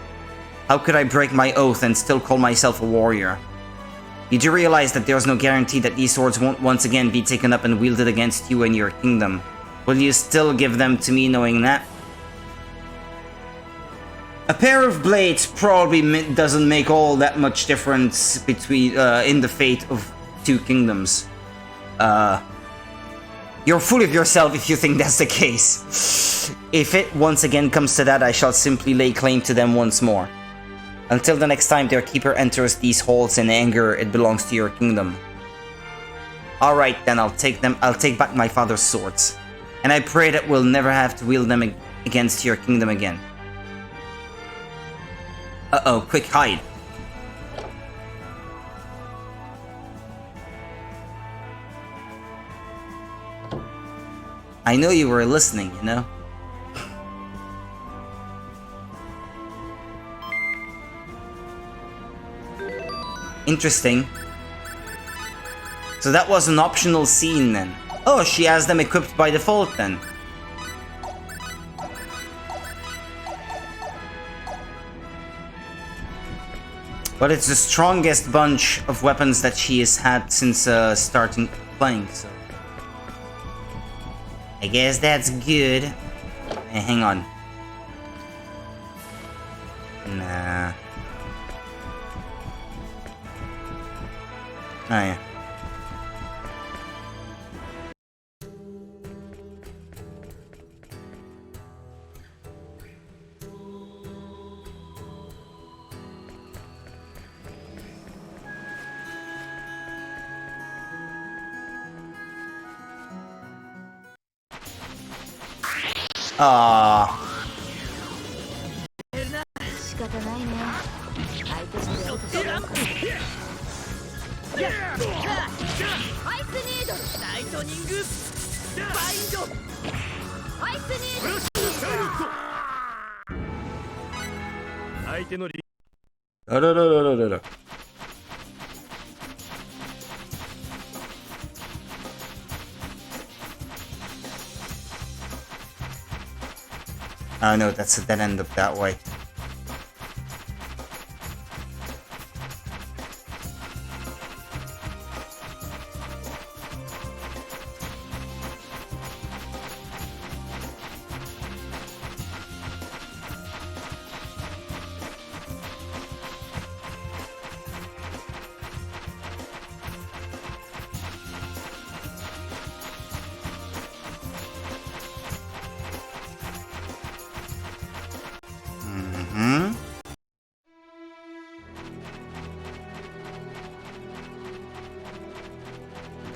How could I break my oath and still call myself a warrior? You do realize that there's no guarantee that these swords won't once again be taken up and wielded against you and your kingdom. Will you still give them to me knowing that? A pair of blades probably doesn't make all that much difference between in the fate of two kingdoms. You're full of yourself if you think that's the case. If it once again comes to that, I shall simply lay claim to them once more. Until the next time their keeper enters these halls in anger, it belongs to your kingdom. Alright then, I'll take back my father's swords. And I pray that we'll never have to wield them against your kingdom again. Uh-oh, quick hide. I know you were listening, you know? Interesting. So that was an optional scene then. Oh, she has them equipped by default then. But it's the strongest bunch of weapons that she has had since starting playing, so... I guess that's good. Hey, hang on. Nah. Oh yeah. Ah. 仕方ないね。相手してやるとするから。アイスニードルライトニングバインドアイスニードル相手のリ Oh no, that's a dead end up that way.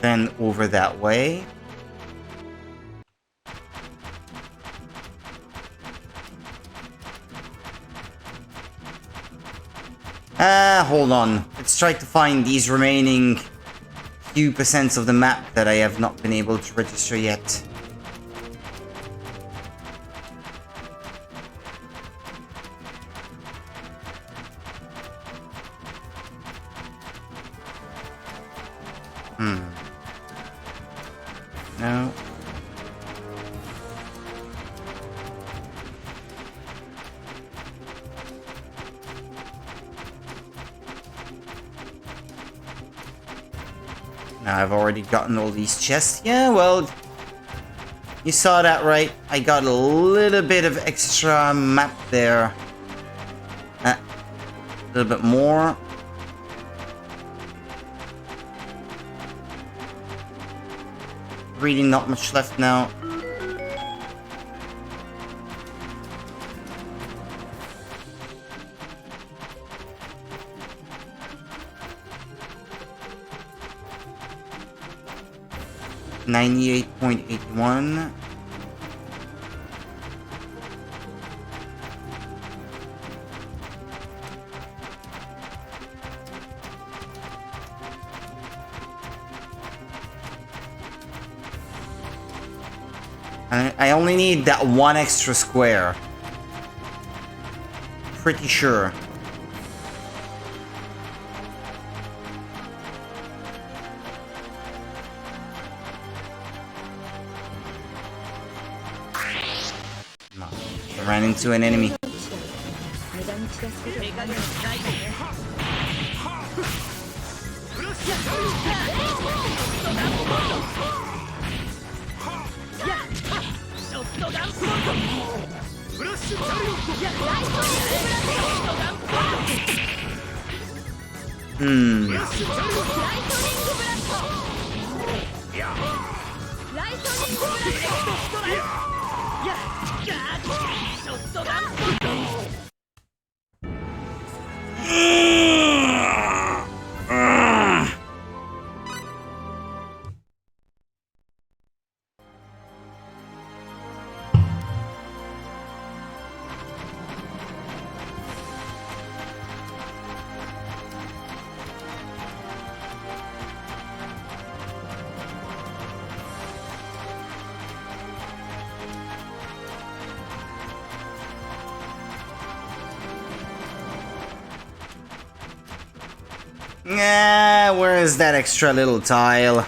Then over that way. hold on. Let's try to find these remaining few percents of the map that I have not been able to register yet. No. Now I've already gotten all these chests. Yeah, well, you saw that right. I got a little bit of extra map there. A little bit more. Really not much left now. $98.81. I only need that one extra square. Pretty sure. No, I ran into an enemy. Yeah, where is that extra little tile?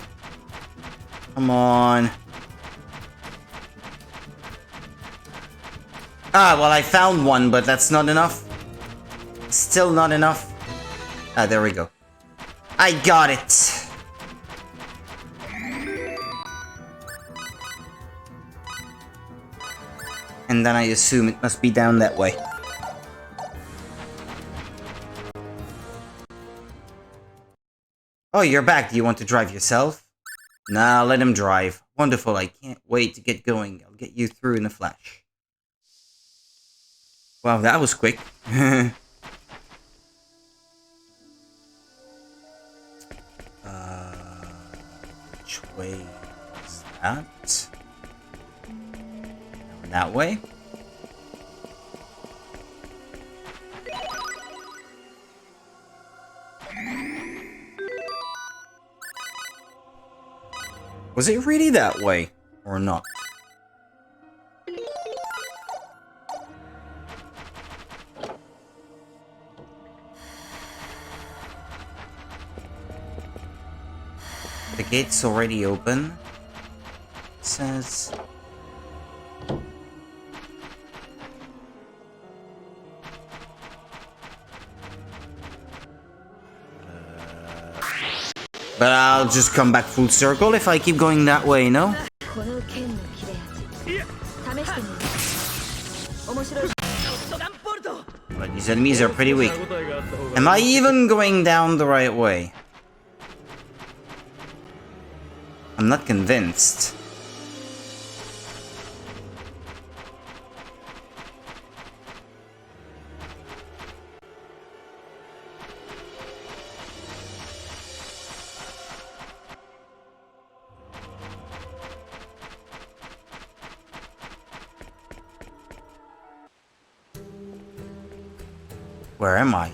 Come on. Ah, well, I found one, but that's not enough. Still not enough. Ah, there we go. I got it. And then I assume it must be down that way. Oh, you're back. Do you want to drive yourself? Nah, let him drive. Wonderful. I can't wait to get going. I'll get you through in a flash. Wow, that was quick. Which way is that? That way? Was it really that way, or not? The gate's already open. It says... But I'll just come back full circle if I keep going that way, no? But these enemies are pretty weak. Am I even going down the right way? I'm not convinced. Where am I?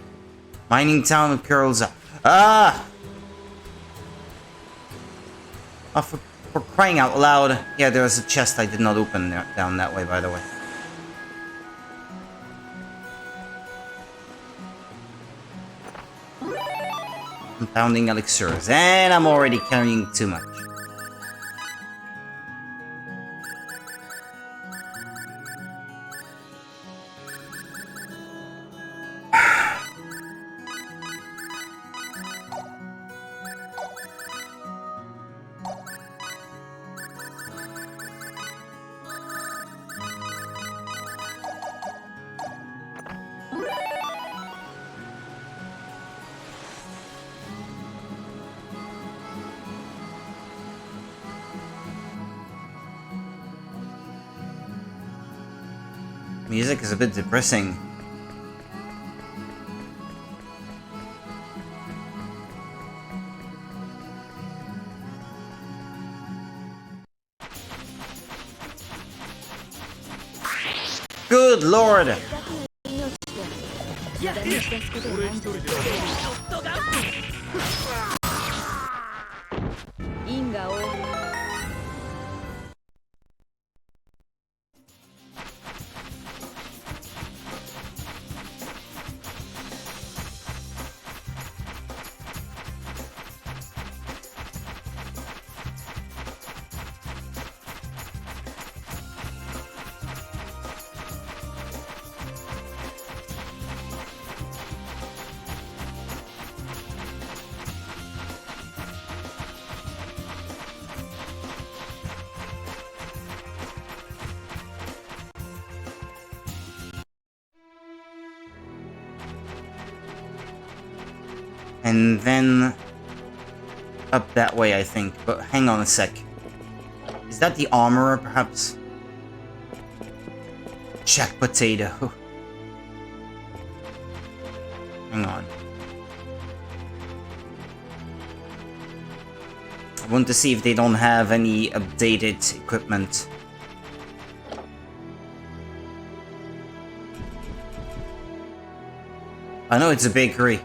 Mining town with curls up. Ah! Oh, for crying out loud. Yeah, there was a chest I did not open there, down that way, by the way. Compounding elixirs. And I'm already carrying too much. Music is a bit depressing. Good lord! 因果応報 And then up that way, I think. But hang on a sec. Is that the armorer, perhaps? Jack potato. Hang on. I want to see if they don't have any updated equipment. I know it's a bakery.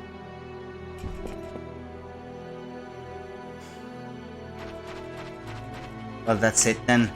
Well, that's it then.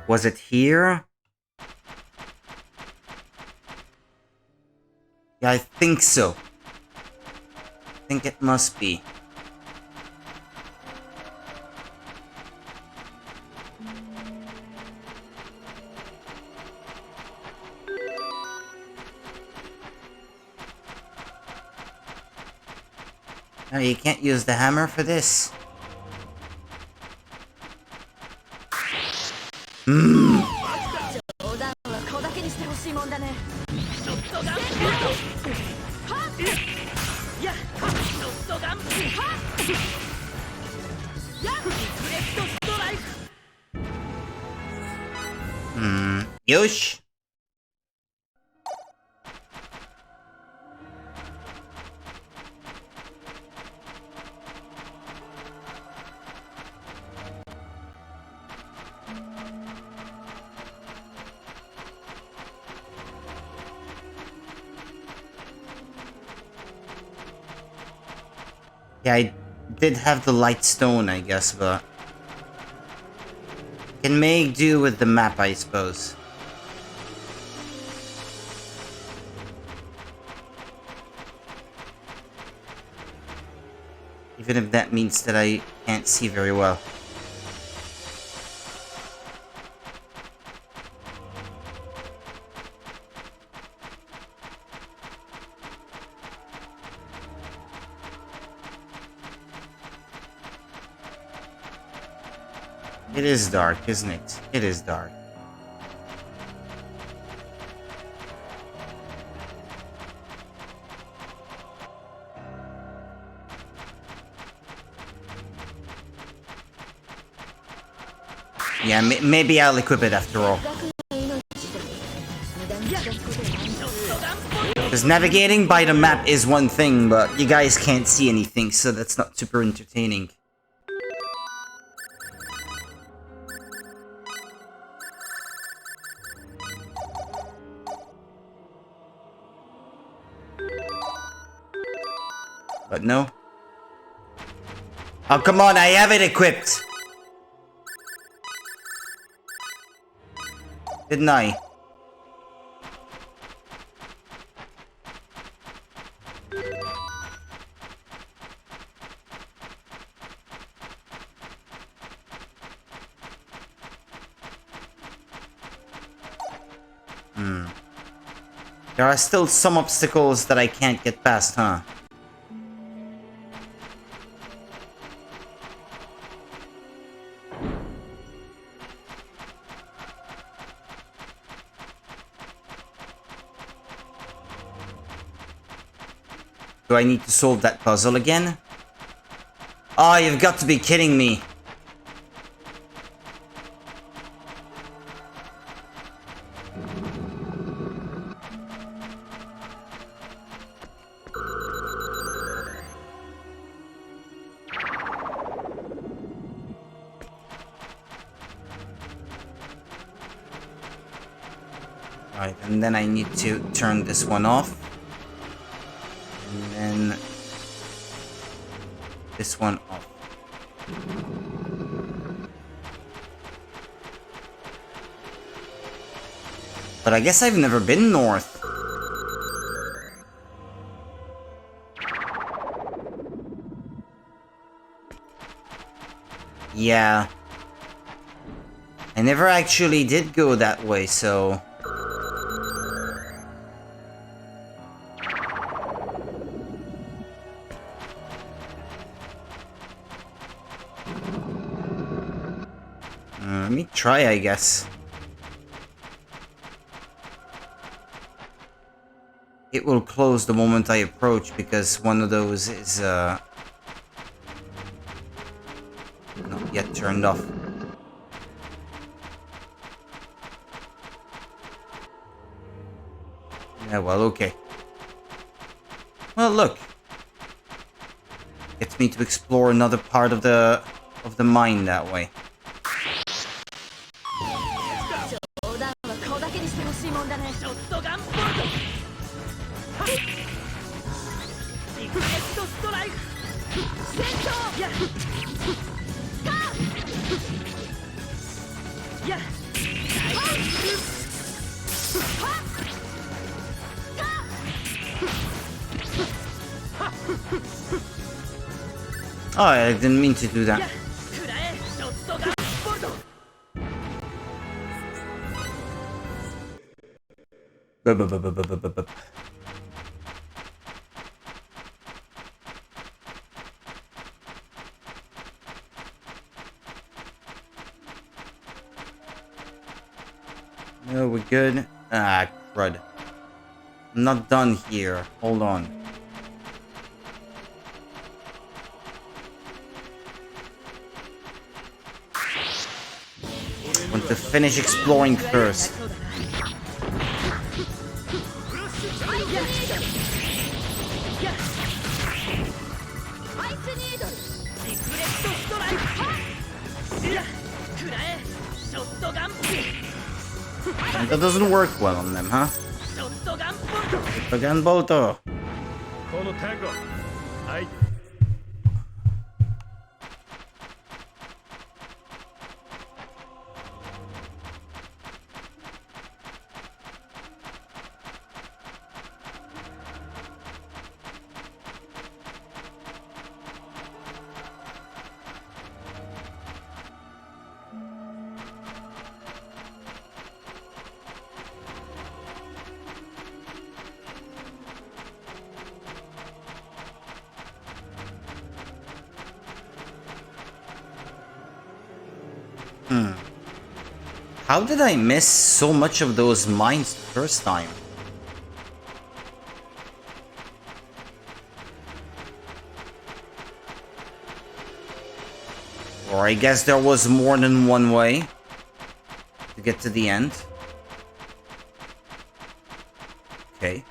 Was it here? Yeah, I think so. I think it must be. No, you can't use the hammer for this. Hmm. 冗談は小だけにしてほしいもんだね。ショットガン。はっ。やっ。ショットガン。はっ。やっ。リフレクトストライク。よし。Yeah, I did have the light stone, I guess, but can make do with the map, I suppose. Even if that means that I can't see very well. It is dark, isn't it? It is dark. Yeah, maybe I'll equip it after all. Because navigating by the map is one thing, but you guys can't see anything, so that's not super entertaining. But no. Oh, come on, I have it equipped! Didn't I? There are still some obstacles that I can't get past, huh? Do I need to solve that puzzle again? Oh, you've got to be kidding me. Alright, and then I need to turn this one off. And then this one off. But I guess I've never been north. Yeah. I never actually did go that way, so... let me try, I guess. It will close the moment I approach because one of those is not yet turned off. Yeah, well, okay. Well, look. Gets me to explore another part of the mine that way. Oh, I didn't mean to do that. No, we're good. Ah, crud. I'm not done here. Hold on. I want to finish exploring first. And that doesn't work well on them, huh? Gunboto. How did I miss so much of those mines the first time? Or I guess there was more than one way. get to the end. Okay.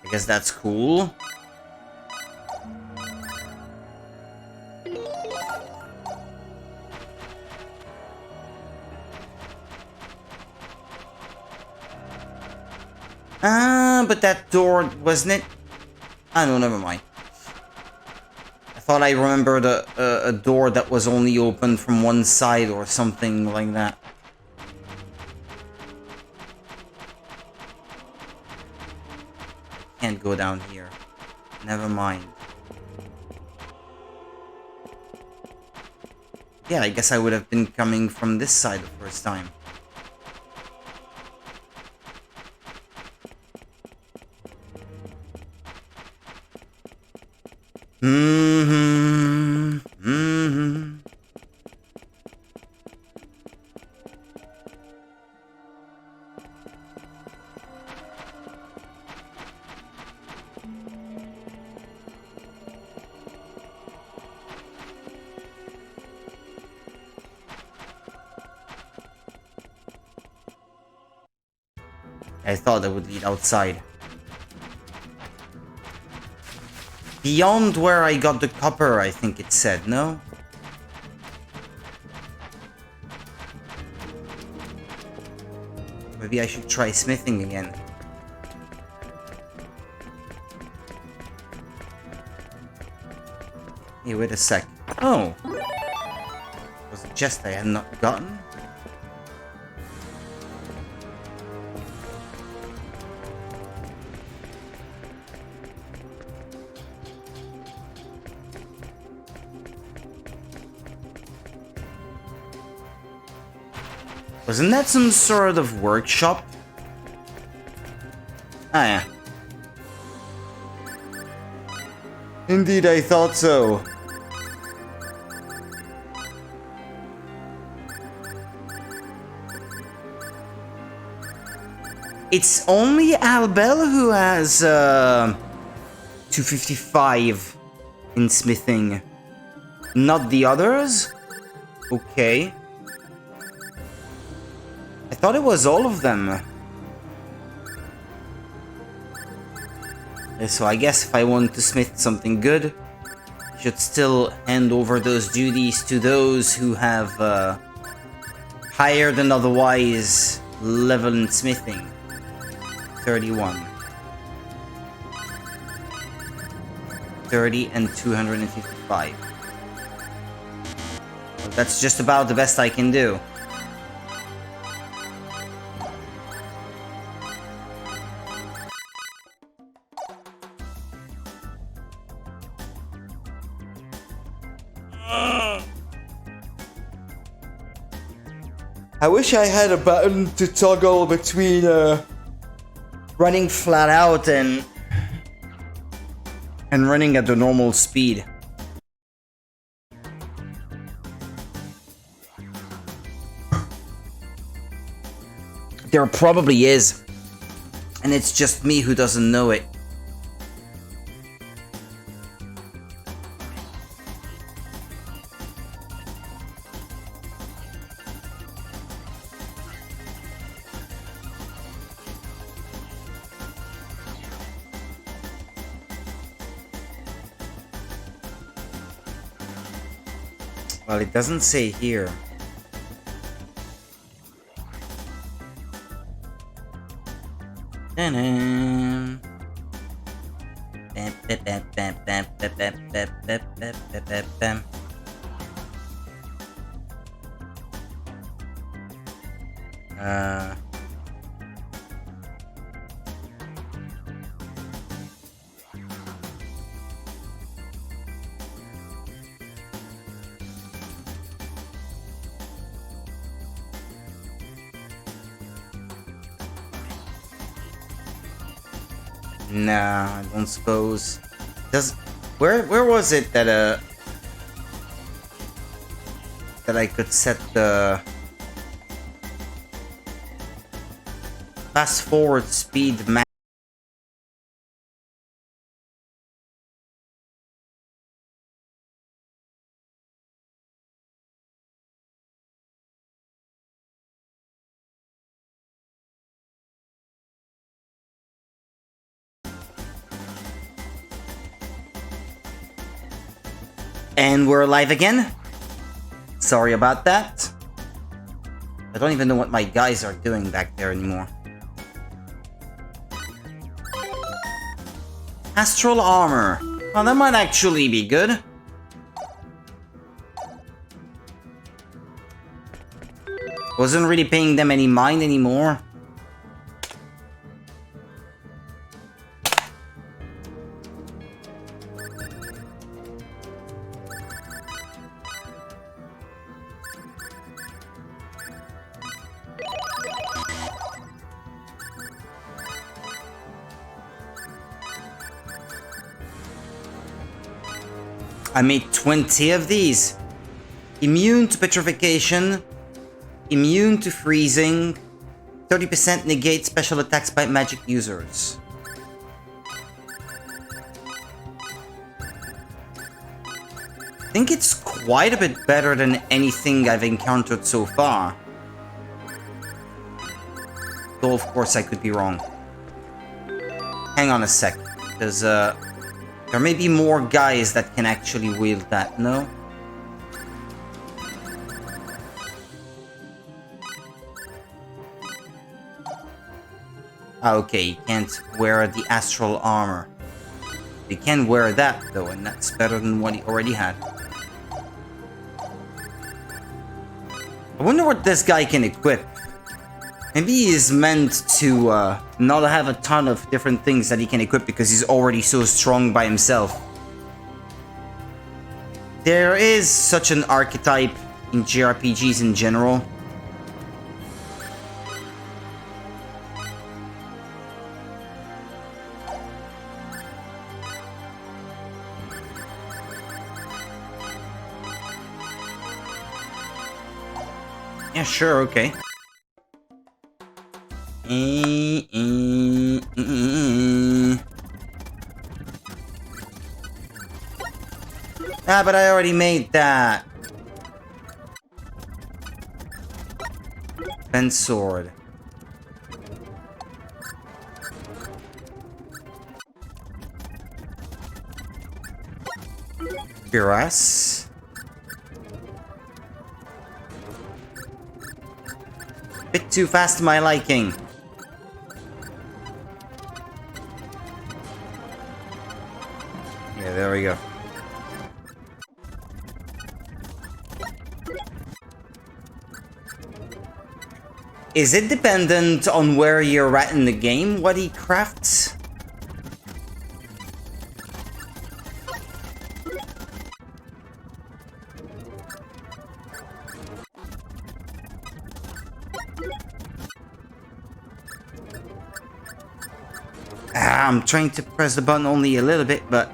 I guess that's cool. But that door, wasn't it? Ah, no, never mind. I thought I remembered a door that was only open from one side or something like that. Can't go down here. Never mind. Yeah, I guess I would have been coming from this side the first time. I thought that would lead outside. Beyond where I got the copper, I think it said, no? Maybe I should try smithing again. Hey, wait a sec. Oh! Was it just I had not gotten? Wasn't that some sort of workshop? Ah, yeah. Indeed, I thought so. It's only Albel who has 255 in smithing. Not the others? Okay. I thought it was all of them. So I guess if I want to smith something good, I should still hand over those duties to those who have higher than otherwise level in smithing. 31. 30 and 255. Well, that's just about the best I can do. I wish I had a button to toggle between running flat out and running at the normal speed. There probably is, and it's just me who doesn't know it. Well, it doesn't say here. Ta-da. Bam, bam, bam, bam, bam, bam, bam, bam, bam, bam, bam, bam. Nah, I don't suppose. Does where was it that that I could set the fast forward speed max? And we're live again. Sorry about that. I don't even know what my guys are doing back there anymore. Astral armor. Oh, that might actually be good. Wasn't really paying them any mind anymore. I made 20 of these. Immune to petrification, immune to freezing, 30% negate special attacks by magic users. I think it's quite a bit better than anything I've encountered so far. Though of course I could be wrong. Hang on a sec, because there may be more guys that can actually wield that, no? Ah, okay, you can't wear the astral armor. You can wear that, though, and that's better than what he already had. I wonder what this guy can equip. Maybe he is meant to not have a ton of different things that he can equip because he's already so strong by himself. There is such an archetype in JRPGs in general. Yeah, sure, okay. Ah, but I already made that. Bent sword. Cuirass. Bit too fast to my liking. Yeah, there we go. Is it dependent on where you're at in the game, what he crafts? I'm trying to press the button only a little bit, but...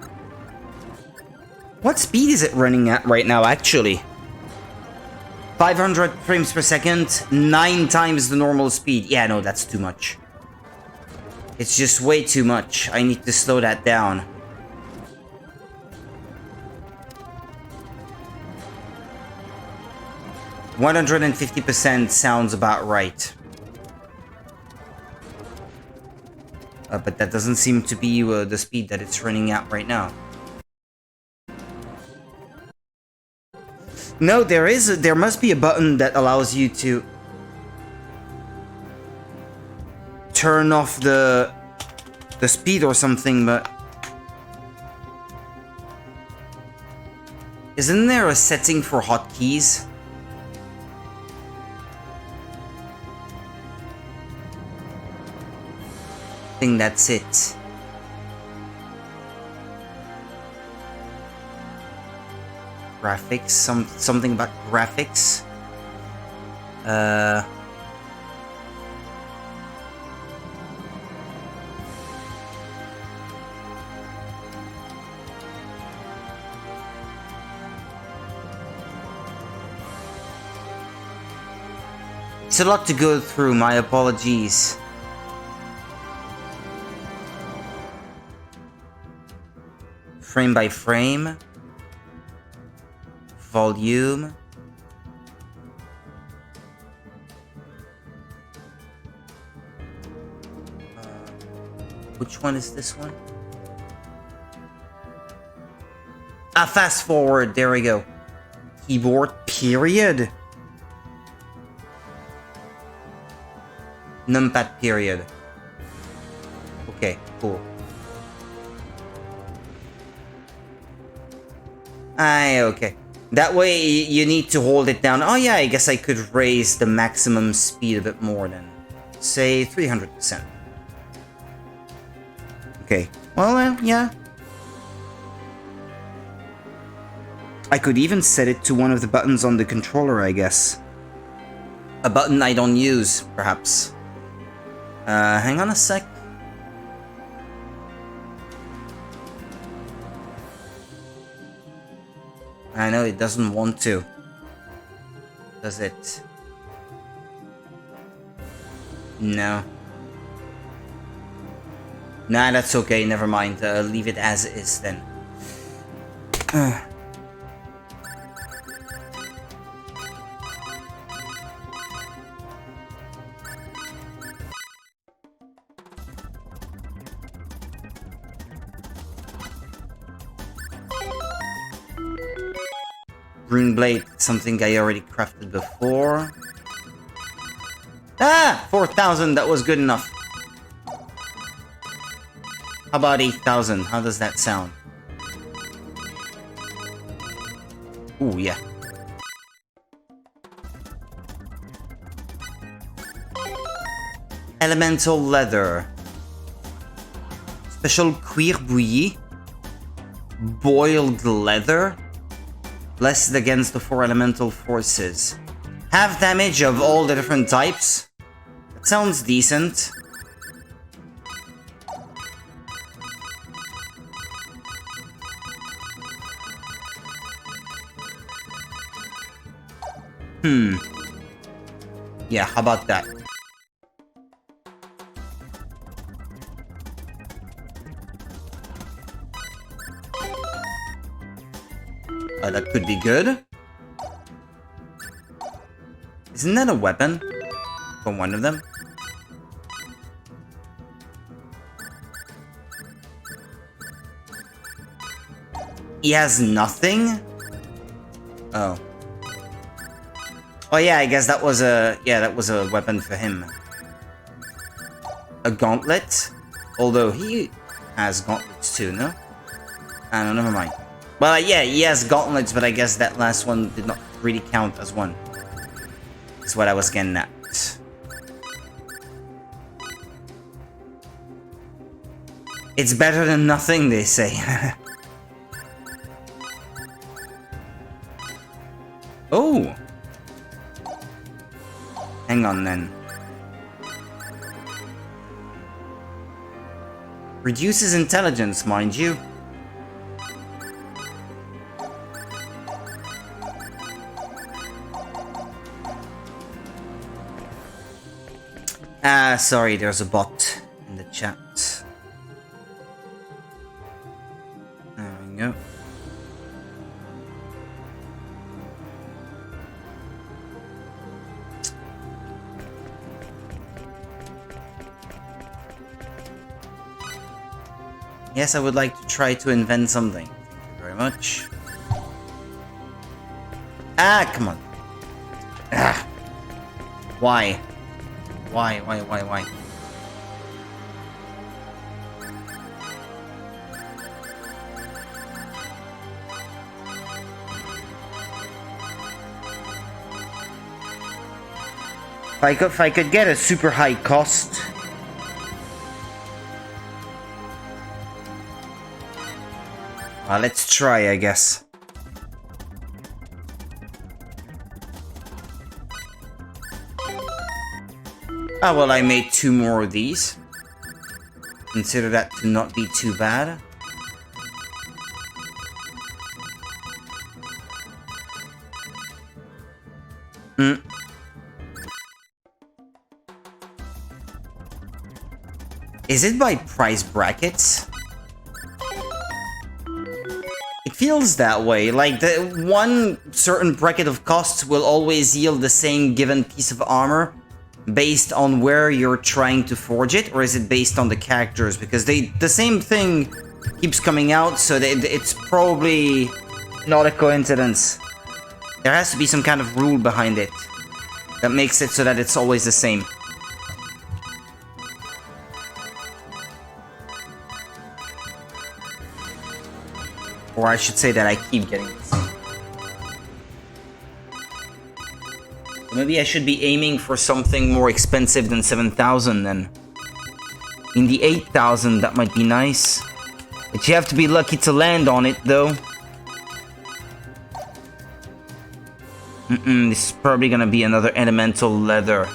What speed is it running at right now, actually? 500 frames per second, 9 times the normal speed. Yeah, no, that's too much. It's just way too much. I need to slow that down. %150% sounds about right. But that doesn't seem to be the speed that it's running at right now. No, there must be a button that allows you to turn off the speed or something, but isn't there a setting for hotkeys? I think that's it. Graphics, something about graphics. It's a lot to go through, my apologies. Frame by frame. Volume. Which one is this one? fast forward. There we go. Keyboard period. Numpad period. Okay, cool. Okay. That way you need to hold it down. Oh yeah, I guess I could raise the maximum speed a bit more than, say, 300%. Okay. Well, yeah. I could even set it to one of the buttons on the controller, I guess. A button I don't use, perhaps. Hang on a sec. I know it doesn't want to. Does it? No. Nah, that's okay, never mind. Leave it as it is then. Rune Blade, something I already crafted before. Ah! 4,000, that was good enough. How about 8,000? How does that sound? Ooh, yeah. Elemental leather. Special cuir bouilli. Boiled leather. Blessed against the 4 elemental forces. Half damage of all the different types. That sounds decent. Yeah, how about that? That could be good. Isn't that a weapon? For one of them? He has nothing? Oh. Oh yeah, I guess that was a... Yeah, that was a weapon for him. A gauntlet? Although he has gauntlets too, no? Ah, no, never mind. Well, yeah, he has gauntlets, but I guess that last one did not really count as one. That's what I was getting at. It's better than nothing, they say. Oh! Hang on then. Reduces intelligence, mind you. Sorry, there's a bot in the chat. There we go. Yes, I would like to try to invent something. Thank you very much. Ah, come on. Ah. Why? Why? If I could get a super high cost. Let's try, I guess. Ah, well, I made 2 more of these. Consider that to not be too bad. Is it by price brackets? It feels that way, like the one certain bracket of costs will always yield the same given piece of armor based on where you're trying to forge it, or is it based on the characters? Because the same thing keeps coming out, so it's probably Not a coincidence. There has to be some kind of rule behind it that makes it so that it's always the same. Or I should say that I keep getting this. Maybe I should be aiming for something more expensive than 7,000 then. In the 8,000, that might be nice. But you have to be lucky to land on it, though. This is probably gonna be another elemental leather.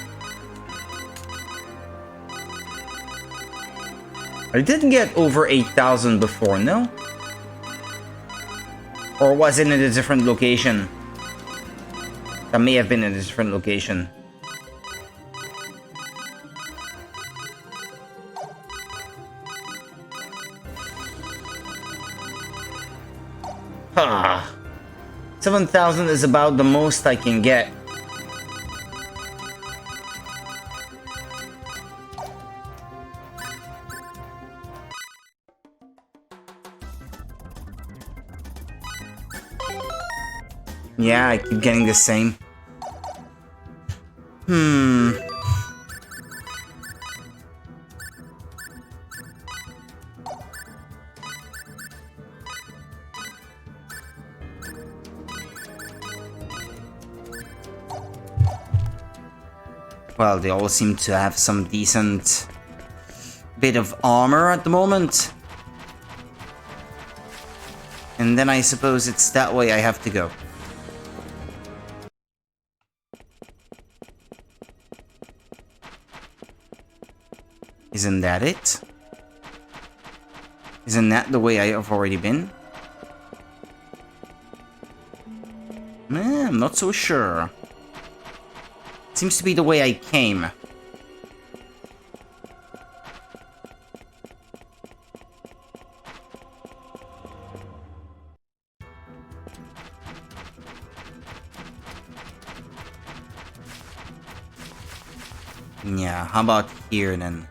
I didn't get over 8,000 before, no? Or was it in a different location? That may have been in a different location. Ah, 7,000 is about the most I can get. Yeah, I keep getting the same. Well, they all seem to have some decent bit of armor at the moment. And then I suppose it's that way I have to go. Isn't that it? Isn't that the way I have already been? I'm not so sure. Seems to be the way I came. Yeah, how about here then?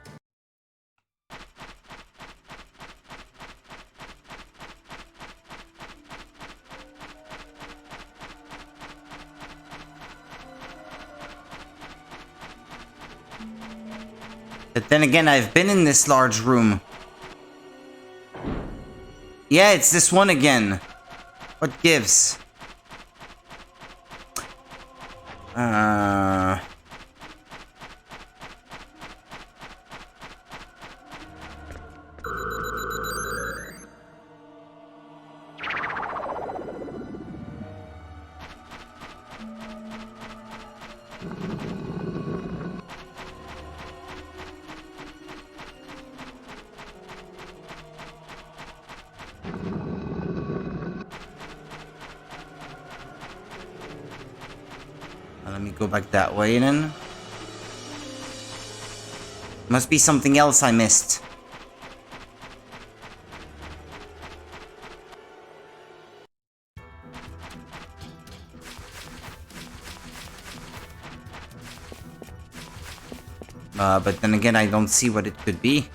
But then again, I've been in this large room. Yeah, it's this one again. What gives? Let me go back that way then. Must be something else I missed. But then again, I don't see what it could be.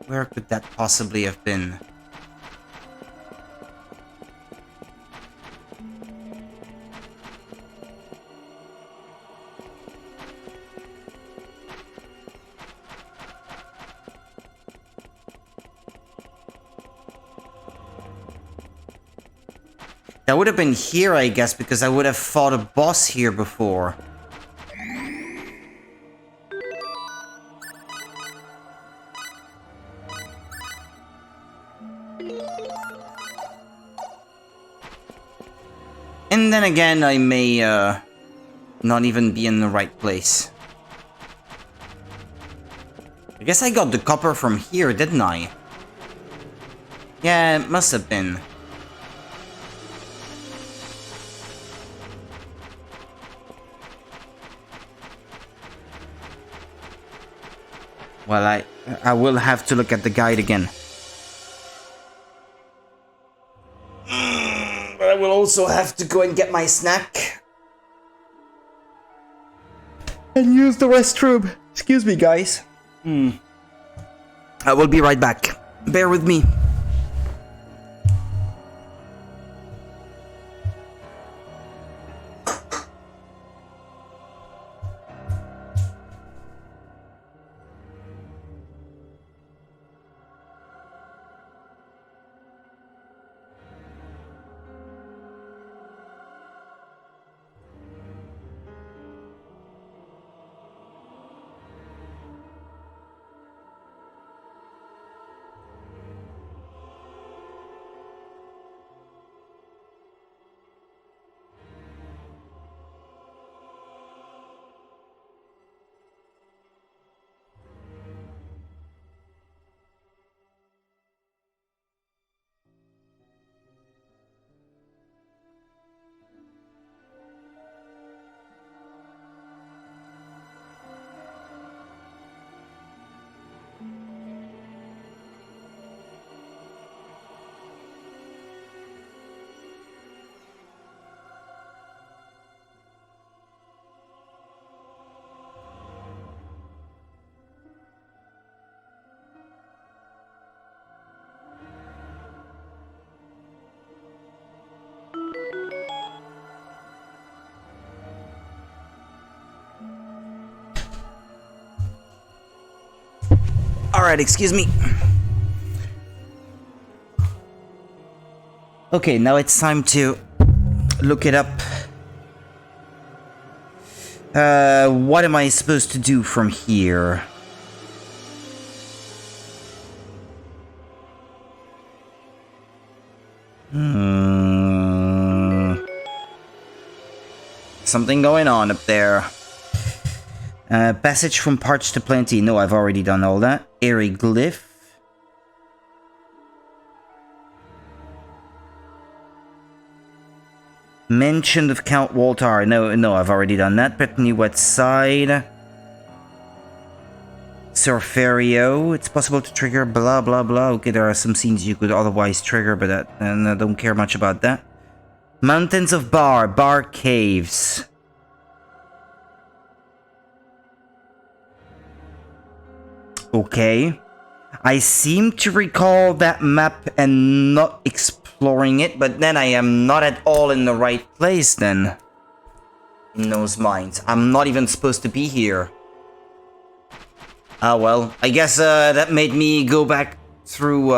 Where could that possibly have been? That would have been here, I guess, because I would have fought a boss here before. And then again, I may not even be in the right place. I guess I got the copper from here, didn't I? Yeah, it must have been. Well, I will have to look at the guide again. But I will also have to go and get my snack. And use the restroom. Excuse me, guys. I will be right back. Bear with me. Alright, excuse me. Okay, now it's time to look it up. What am I supposed to do from here? Something going on up there. Passage from parched to plenty. No, I've already done all that. Airy glyph. Mention of Count Walter. No, I've already done that. Brittany Wet Side. Surferio. It's possible to trigger blah blah blah. Okay, there are some scenes you could otherwise trigger, but I don't care much about that. Mountains of Bar Caves. Okay. I seem to recall that map and not exploring it, but then I am not at all in the right place then. In those mines. I'm not even supposed to be here. Ah well, I guess that made me go back through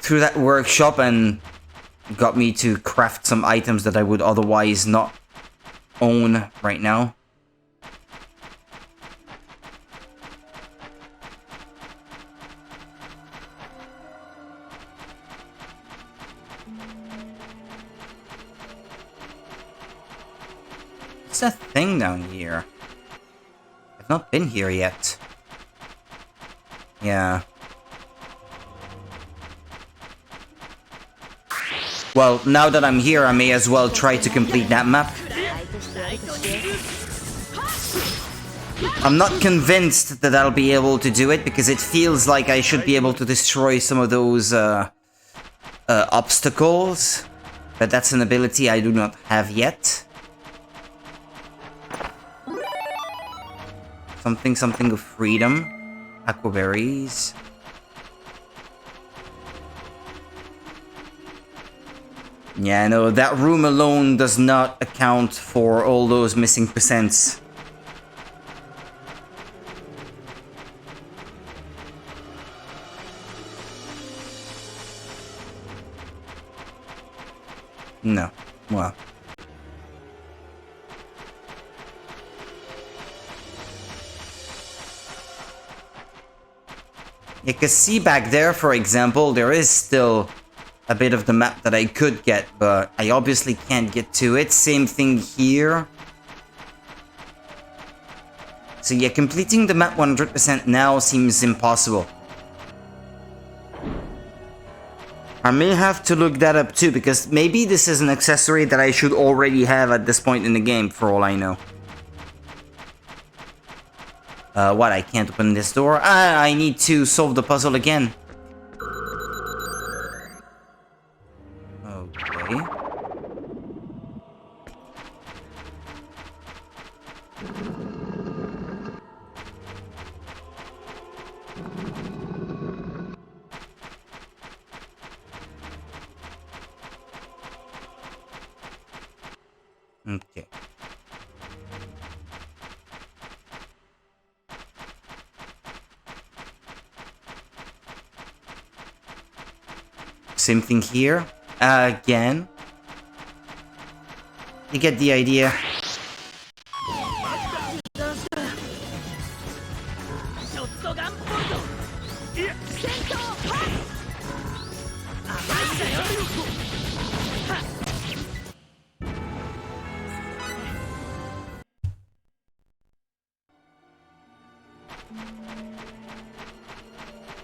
through that workshop and got me to craft some items that I would otherwise not own right now. What's that thing down here? I've not been here yet. Yeah. Well, now that I'm here, I may as well try to complete that map. I'm not convinced that I'll be able to do it, because it feels like I should be able to destroy some of those obstacles. But that's an ability I do not have yet. Something of freedom. Aquaberries. Yeah, no, that room alone does not account for all those missing percents. No. Well. You can see back there, for example, there is still a bit of the map that I could get, but I obviously can't get to it. Same thing here. So yeah, completing the map 100% now seems impossible. I may have to look that up too, because maybe this is an accessory that I should already have at this point in the game, for all I know. What, I can't open this door? I need to solve the puzzle again. Okay. Okay. Same thing here. Again. You get the idea.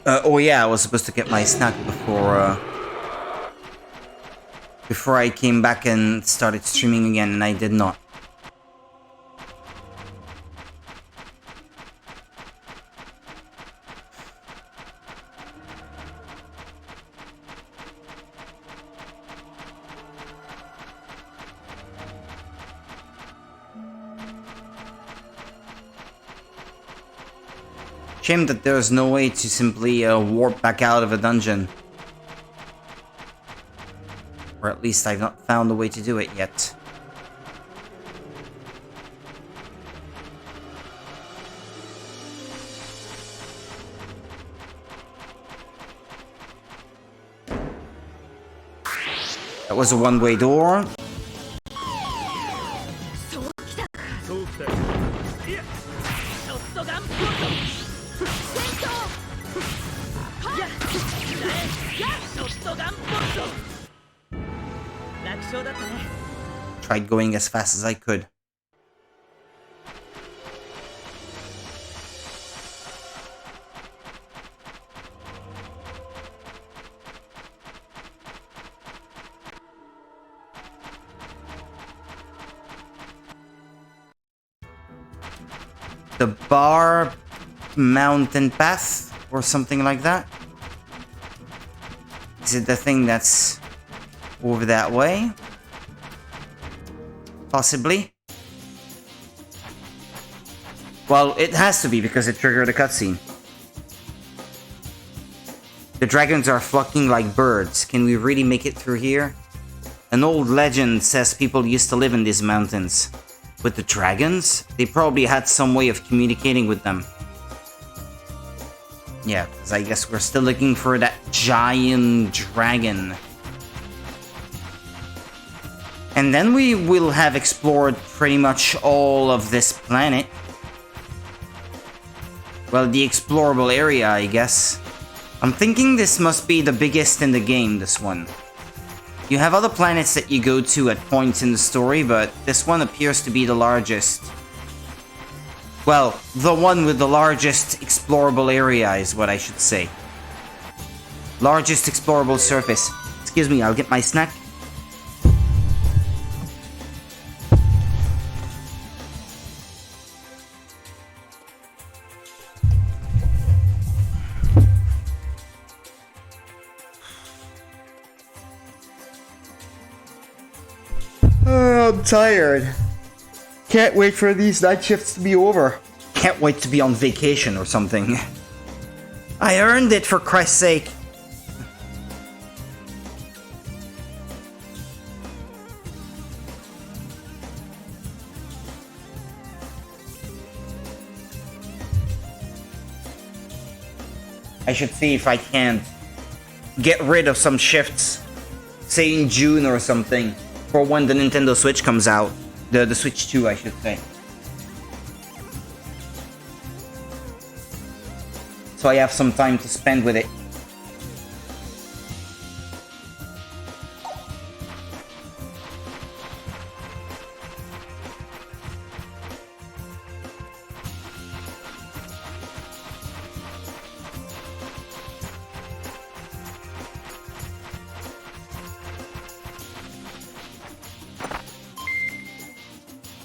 Oh yeah, I was supposed to get my snack before I came back and started streaming again, and I did not. Shame that there's no way to simply warp back out of a dungeon. Or at least I've not found a way to do it yet. That was a one-way door. Tried going as fast as I could. The bar mountain path or something like that. Is it the thing that's over that way? Possibly. Well, it has to be because it triggered a cutscene. The dragons are flocking like birds. Can we really make it through here? An old legend says people used to live in these mountains. With the dragons? They probably had some way of communicating with them. Yeah, because I guess we're still looking for that giant dragon. And then we will have explored pretty much all of this planet. Well, the explorable area, I guess. I'm thinking this must be the biggest in the game, this one. You have other planets that you go to at points in the story, but this one appears to be the largest. Well, the one with the largest explorable area is what I should say. Largest explorable surface. Excuse me, I'll get my snack. I'm tired. Can't wait for these night shifts to be over. Can't wait to be on vacation or something. I earned it, for Christ's sake. I should see if I can get rid of some shifts, say in June or something, for when the Nintendo Switch comes out. The Switch 2, I should say. So I have some time to spend with it.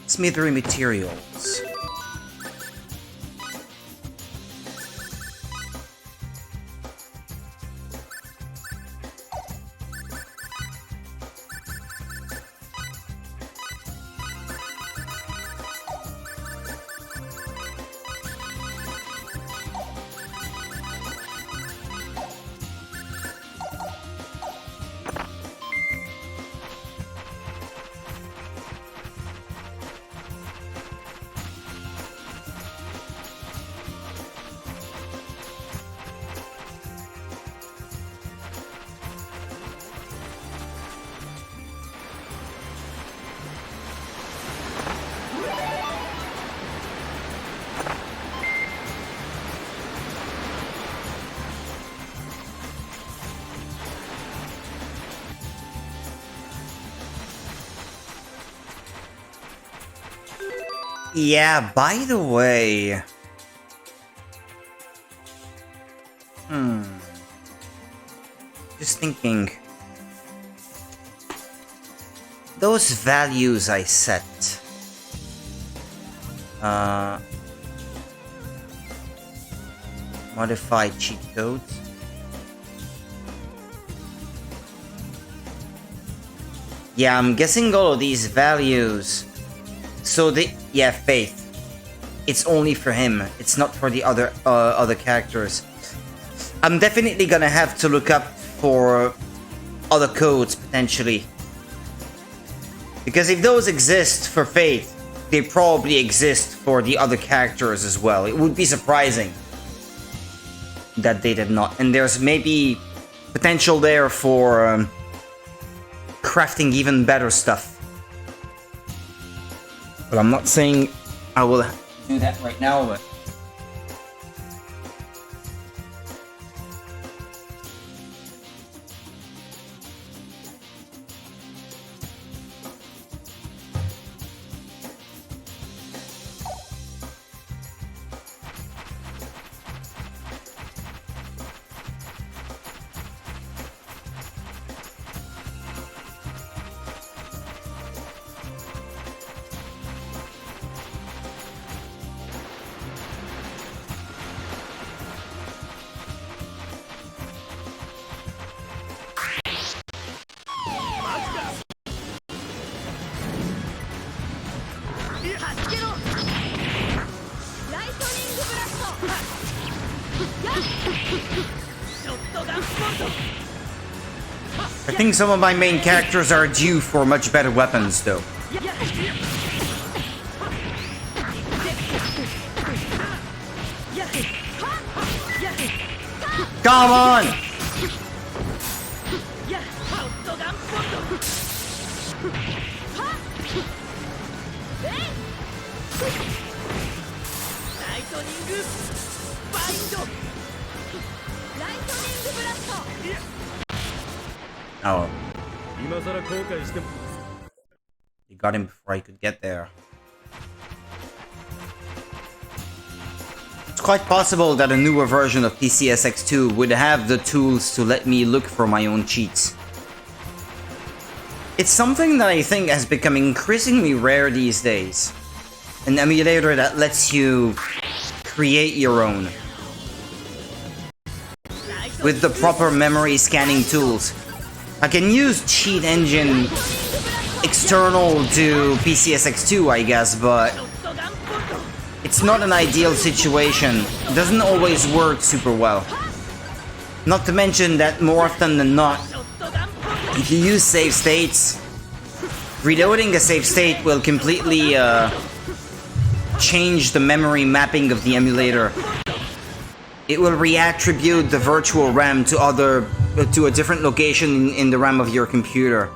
Smithery materials. Yeah, by the way... Just thinking... Those values I set... Modify cheat codes. Yeah, I'm guessing all of these values. So yeah, faith. It's only for him. It's not for the other characters. I'm definitely gonna have to look up for other codes potentially. Because if those exist for faith, they probably exist for the other characters as well. It would be surprising that they did not. And there's maybe potential there for crafting even better stuff. But I'm not saying I will do that right now, but... I think some of my main characters are due for much better weapons, though. Come on! Oh. You got him before I could get there. It's quite possible that a newer version of PCSX2 would have the tools to let me look for my own cheats. It's something that I think has become increasingly rare these days. An emulator that lets you create your own. With the proper memory scanning tools. I can use cheat engine external to PCSX2, I guess, but it's not an ideal situation. It doesn't always work super well. Not to mention that more often than not, if you use save states, reloading a save state will completely change the memory mapping of the emulator. It will reattribute the virtual RAM to a different location in the RAM of your computer.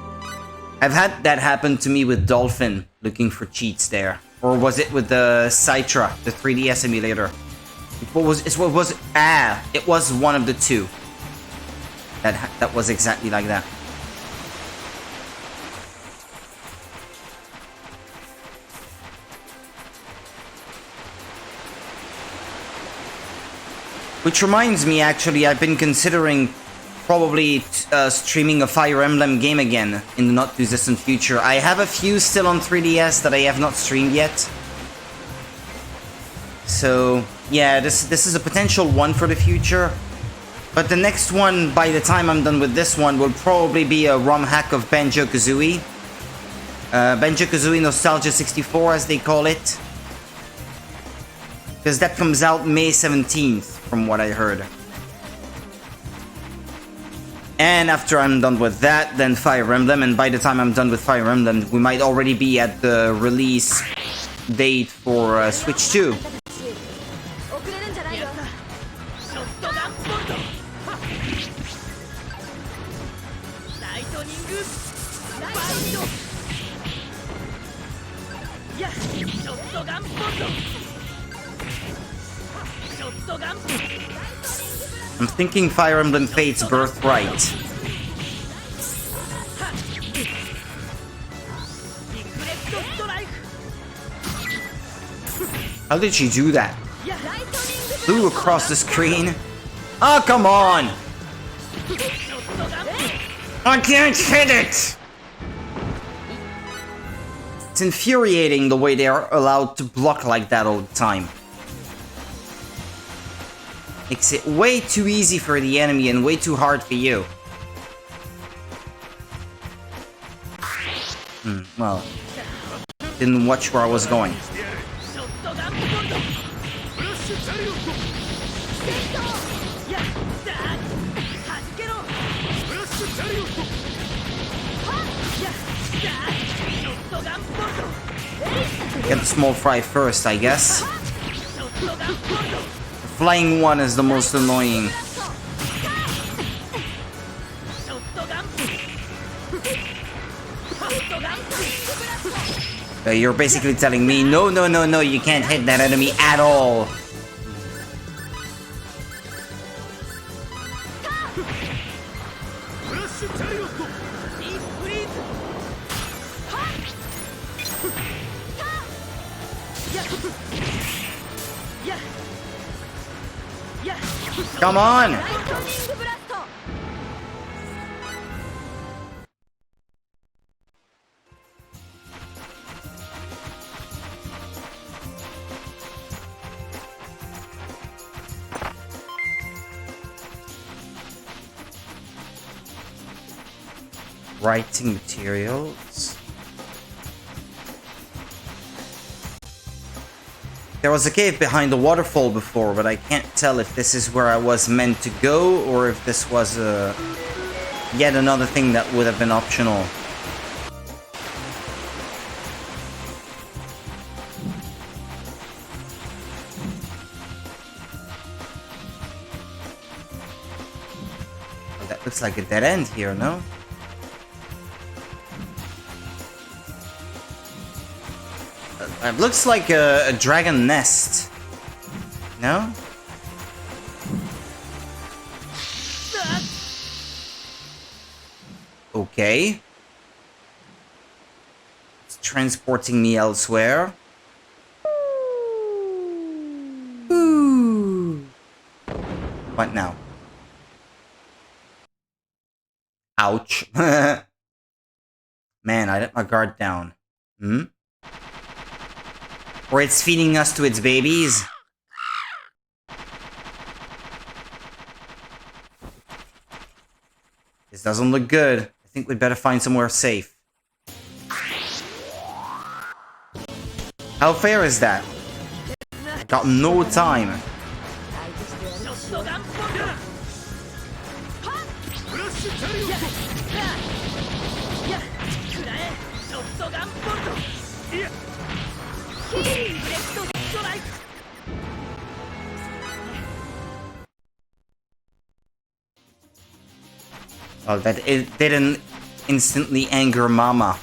I've had that happen to me with Dolphin, looking for cheats there. Or was it with the Citra, the 3DS emulator? It was one of the two. That was exactly like that. Which reminds me, actually, I've been considering probably streaming a Fire Emblem game again in the not too distant future. I have a few still on 3DS that I have not streamed yet. So, yeah, this is a potential one for the future. But the next one, by the time I'm done with this one, will probably be a ROM hack of Banjo-Kazooie. Banjo-Kazooie Nostalgia 64, as they call it. Because that comes out May 17th, from what I heard. And after I'm done with that, then Fire Emblem, and by the time I'm done with Fire Emblem, we might already be at the release date for Switch 2. I'm thinking Fire Emblem Fate's Birthright. How did she do that? Flew across the screen? Oh, come on! I can't hit it! It's infuriating the way they are allowed to block like that all the time. Makes it way too easy for the enemy and way too hard for you. Well, didn't watch where I was going. Get the small fry first, I guess. The flying one is the most annoying. You're basically telling me, no, you can't hit that enemy at all. Come on! Writing materials. There was a cave behind the waterfall before, but I can't tell if this is where I was meant to go or if this was yet another thing that would have been optional. Well, that looks like a dead end here, no? It looks like a dragon nest. No? Okay. It's transporting me elsewhere. Ooh. What now? Ouch. Man, I let my guard down. Or it's feeding us to its babies. This doesn't look good. I think we'd better find somewhere safe. How fair is that? I got no time. Well, that it didn't instantly anger Mama,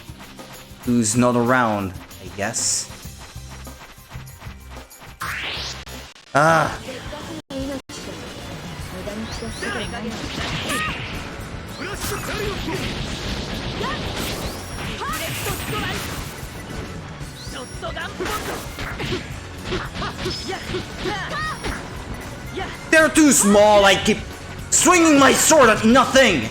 who's not around, I guess. Ah. They're too small, I keep swinging my sword at nothing!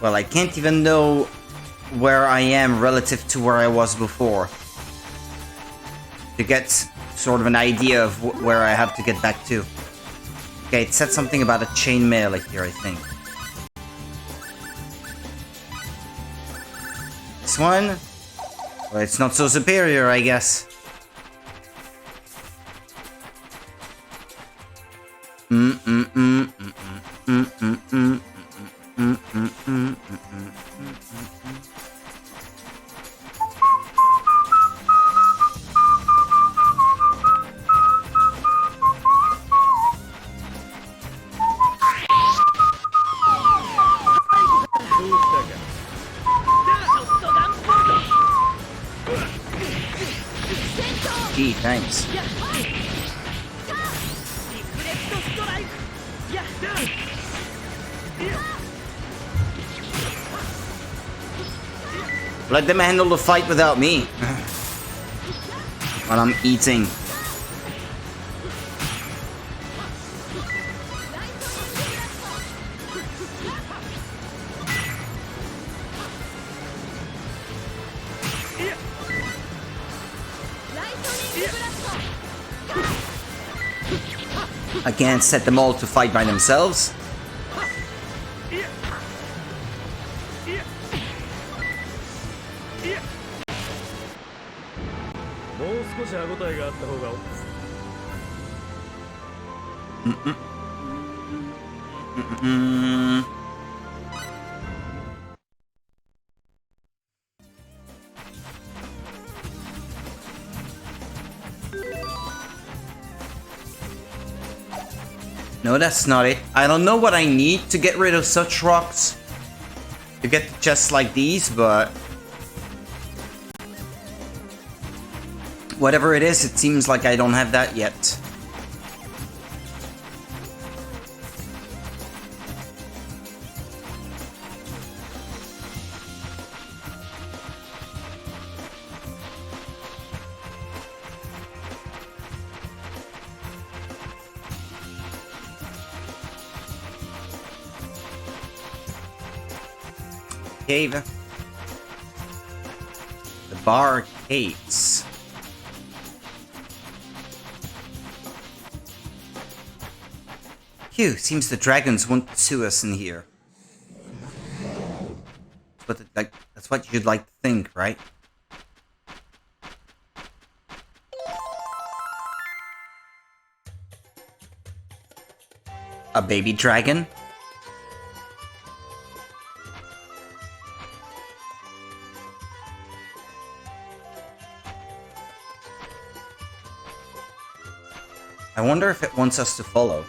Well, I can't even know where I am relative to where I was before. To get sort of an idea of where I have to get back to. Okay, it said something about a chainmail here, I think. This one? Well, it's not so superior, I guess. Gee, thanks. Let them handle the fight without me. While I'm eating. I can't set them all to fight by themselves. No, that's not it. I don't know what I need to get rid of such rocks. To get chests like these, but... whatever it is, it seems like I don't have that yet. Cave. The barricades. Phew, seems the dragons won't sue us in here. But that's what you'd like to think, right? A baby dragon? I wonder if it wants us to follow.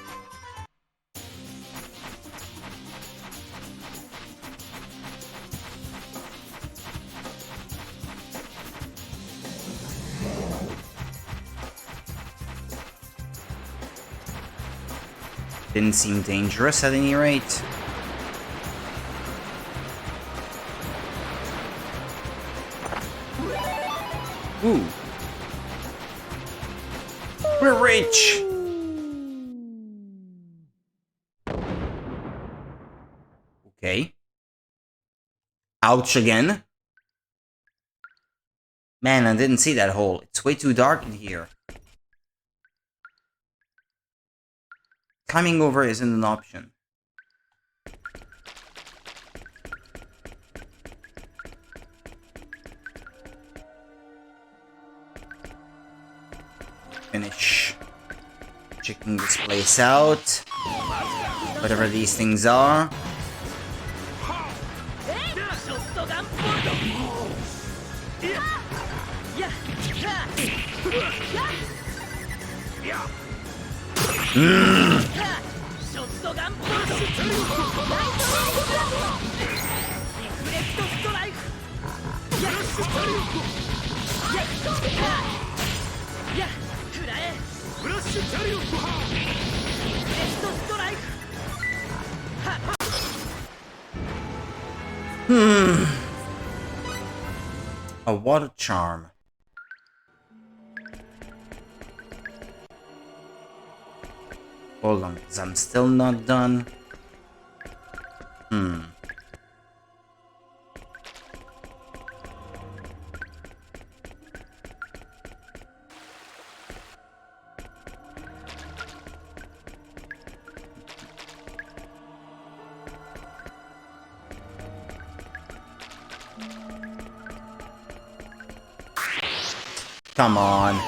Didn't seem dangerous at any rate. Ooh. We're rich! Okay. Ouch again. Man, I didn't see that hole. It's way too dark in here. Climbing over isn't an option. Finish checking this place out. Whatever these things are. A water charm. Hold on, because I'm still not done. Come on.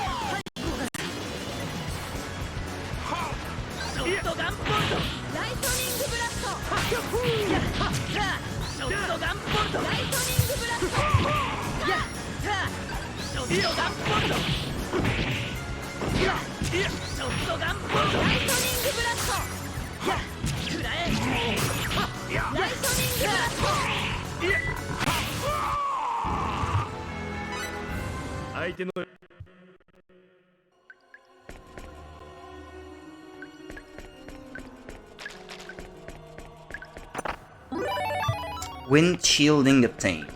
Wind shielding obtained.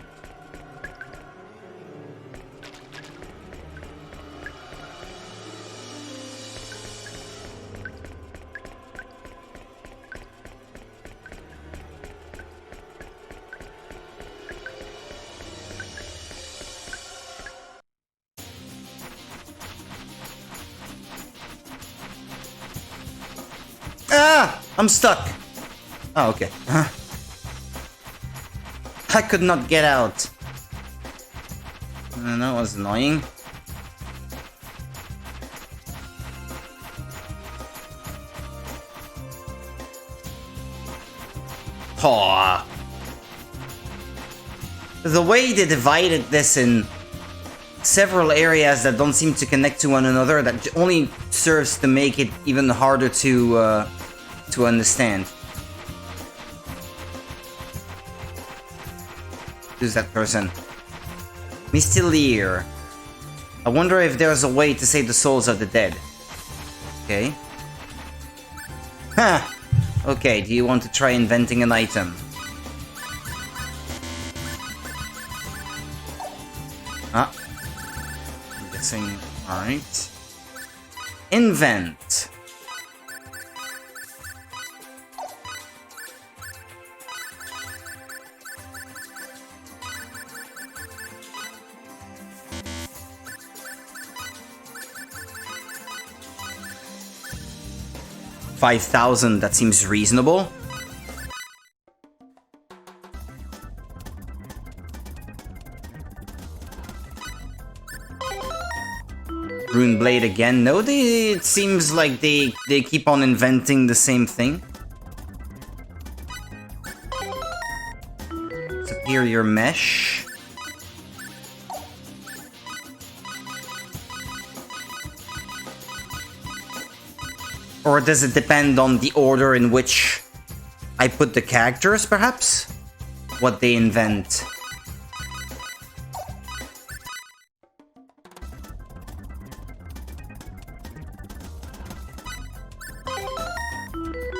Ah! I'm stuck. Oh, okay. I could not get out. That was annoying. Aw. The way they divided this in several areas that don't seem to connect to one another, that only serves to make it even harder to understand. Who's that person? Misty Lear. I wonder if there's a way to save the souls of the dead. Okay. Ha! Okay, do you want to try inventing an item? Ah. I'm guessing. Alright. Invent. $5,000, that seems reasonable. Rune Blade again. No, it seems like they keep on inventing the same thing. Superior Mesh. Or does it depend on the order in which I put the characters, perhaps? What they invent.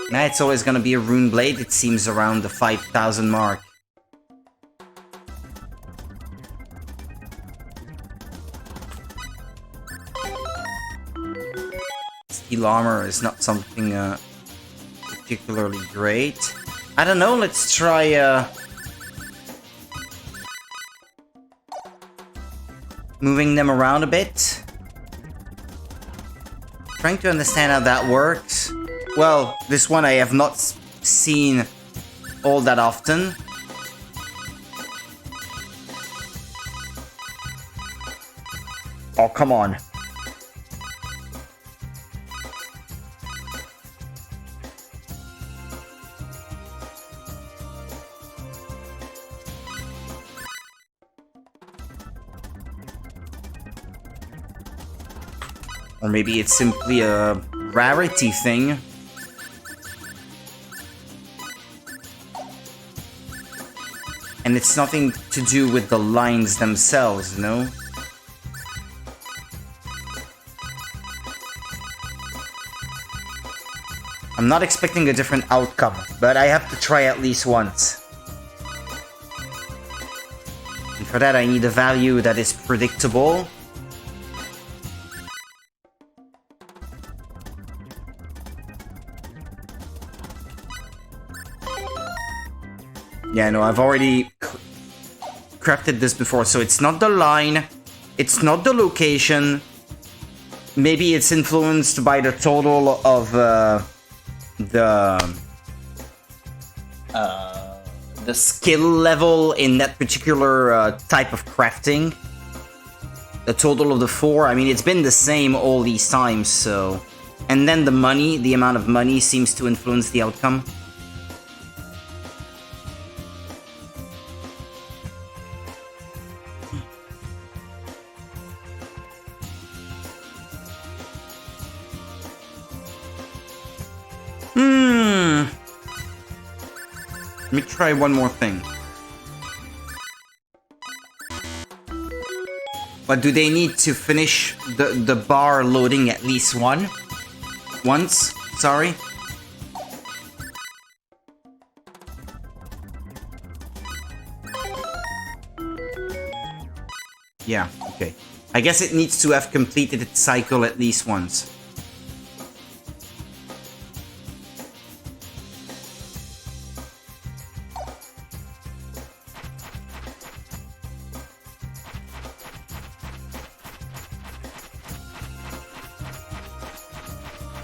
Nah, it's always gonna be a Rune Blade, it seems, around the 5,000 mark. Steel armor is not something particularly great. I don't know, let's try moving them around a bit. Trying to understand how that works. Well, this one I have not seen all that often. Oh, come on. Or maybe it's simply a rarity thing. And it's nothing to do with the lines themselves, no? I'm not expecting a different outcome, but I have to try at least once. And for that I need a value that is predictable. Yeah, no, I've already crafted this before, so it's not the line, it's not the location. Maybe it's influenced by the total of the skill level in that particular type of crafting. a total of the 4. I mean, it's been the same all these times, so... And then the money, the amount of money seems to influence the outcome. Let me try one more thing. But do they need to finish the bar loading at least once? Sorry. Yeah, okay. I guess it needs to have completed its cycle at least once.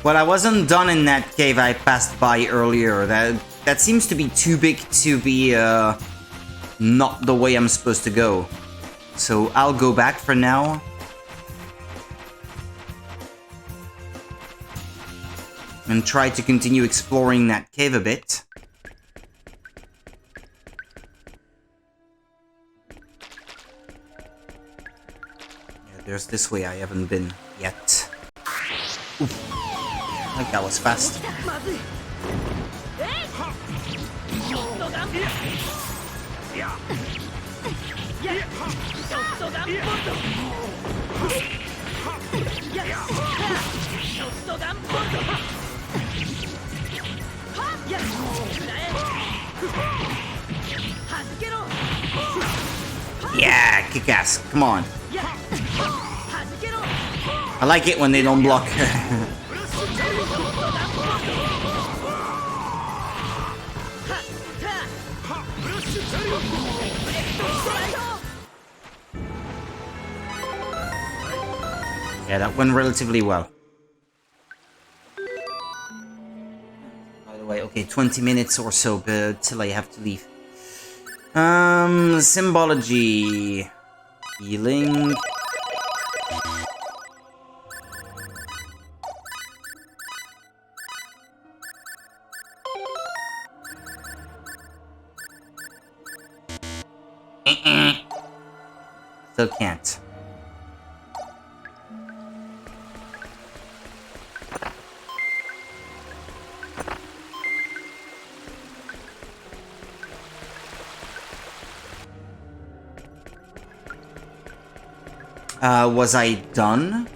Well, I wasn't done in that cave I passed by earlier. That seems to be too big to be not the way I'm supposed to go. So I'll go back for now. And try to continue exploring that cave a bit. Yeah, there's this way I haven't been yet. Oof. I think that was fast. Yeah, kick ass. Come on. I like it when they don't block. Yeah, that went relatively well. By the way, okay, 20 minutes or so till I have to leave. Symbology. Healing. Still can't. Was I done,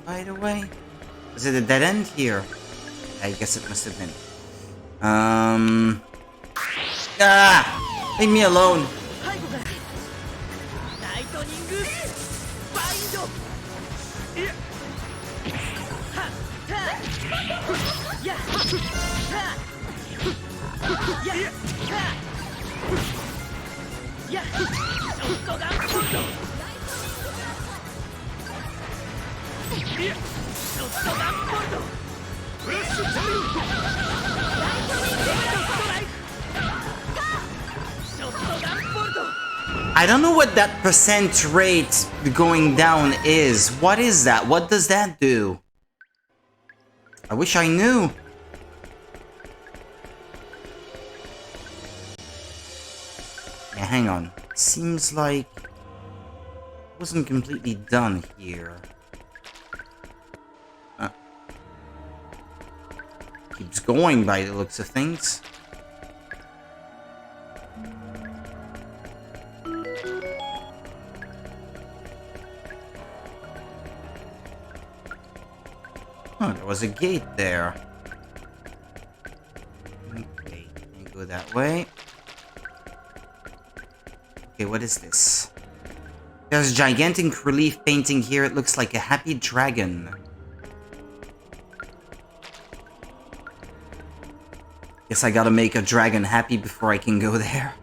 by the way? Was it a dead end here? I guess it must have been. Leave me alone. I don't know what that percent rate going down is. What is that? What does that do? I wish I knew. Yeah, hang on. Seems like it wasn't completely done here. Keeps going by the looks of things. Oh, there was a gate there. Okay, can you go that way? Okay, what is this? There's a gigantic relief painting here. It looks like a happy dragon. Guess I gotta make a dragon happy before I can go there.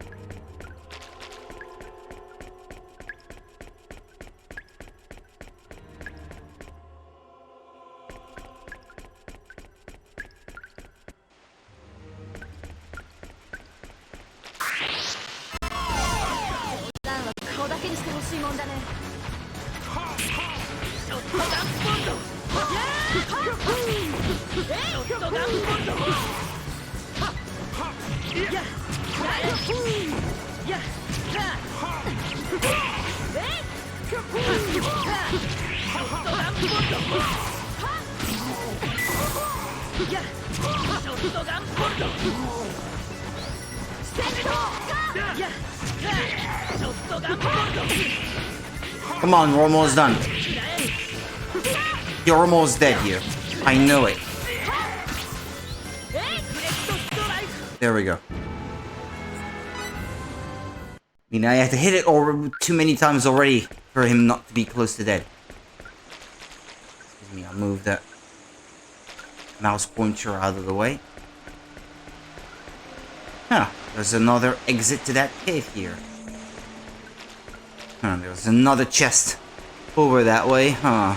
Come on, we're almost done. You're almost dead here. I know it. There we go. I mean, I had to hit it over too many times already for him not to be close to dead. Excuse me, I'll move that mouse pointer out of the way. Huh, there's another exit to that cave here. Huh, there's another chest over that way, huh?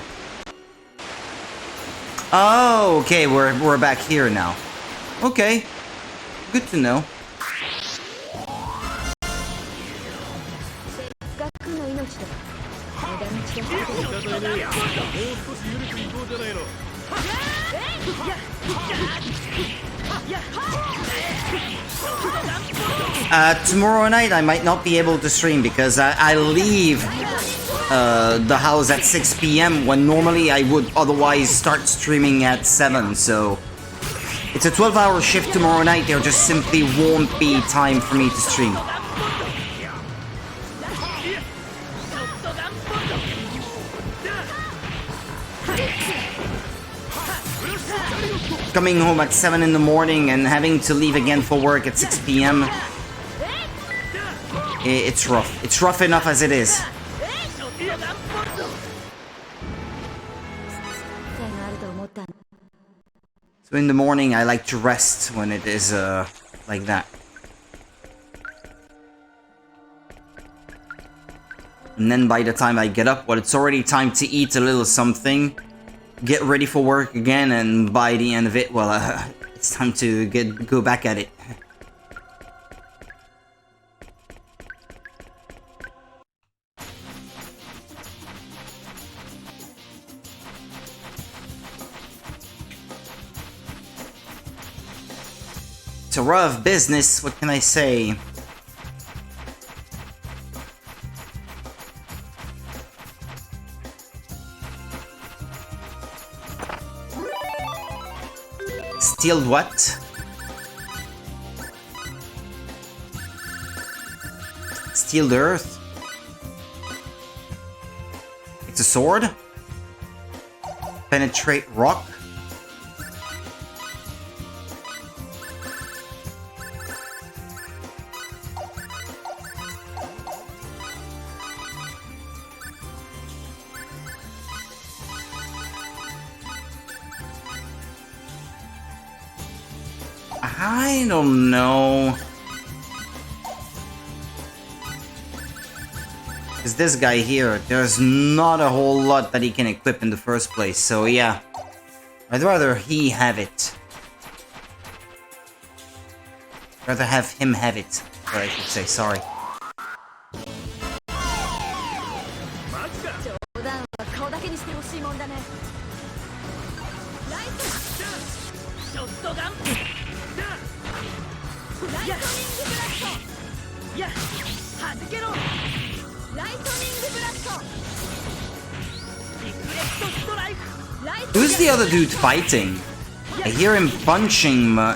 Oh, okay, we're back here now. Okay, good to know. Tomorrow night I might not be able to stream because I leave the house at 6 p.m. when normally I would otherwise start streaming at 7, so it's a 12-hour shift tomorrow night. There just simply won't be time for me to stream. Coming home at 7 in the morning and having to leave again for work at 6 p.m. It's rough. It's rough enough as it is. So in the morning I like to rest when it is like that. And then by the time I get up, well, it's already time to eat a little something, get ready for work again, and by the end of it, well, it's time to go back at it. It's a rough business, what can I say? Stealed what? Steal the earth? It's a sword? Penetrate rock? I don't know. Because this guy here, there's not a whole lot that he can equip in the first place, so yeah. I'd rather he have it. Rather have him have it, or I should say, sorry. Who's the other dude fighting? I hear him punching, but...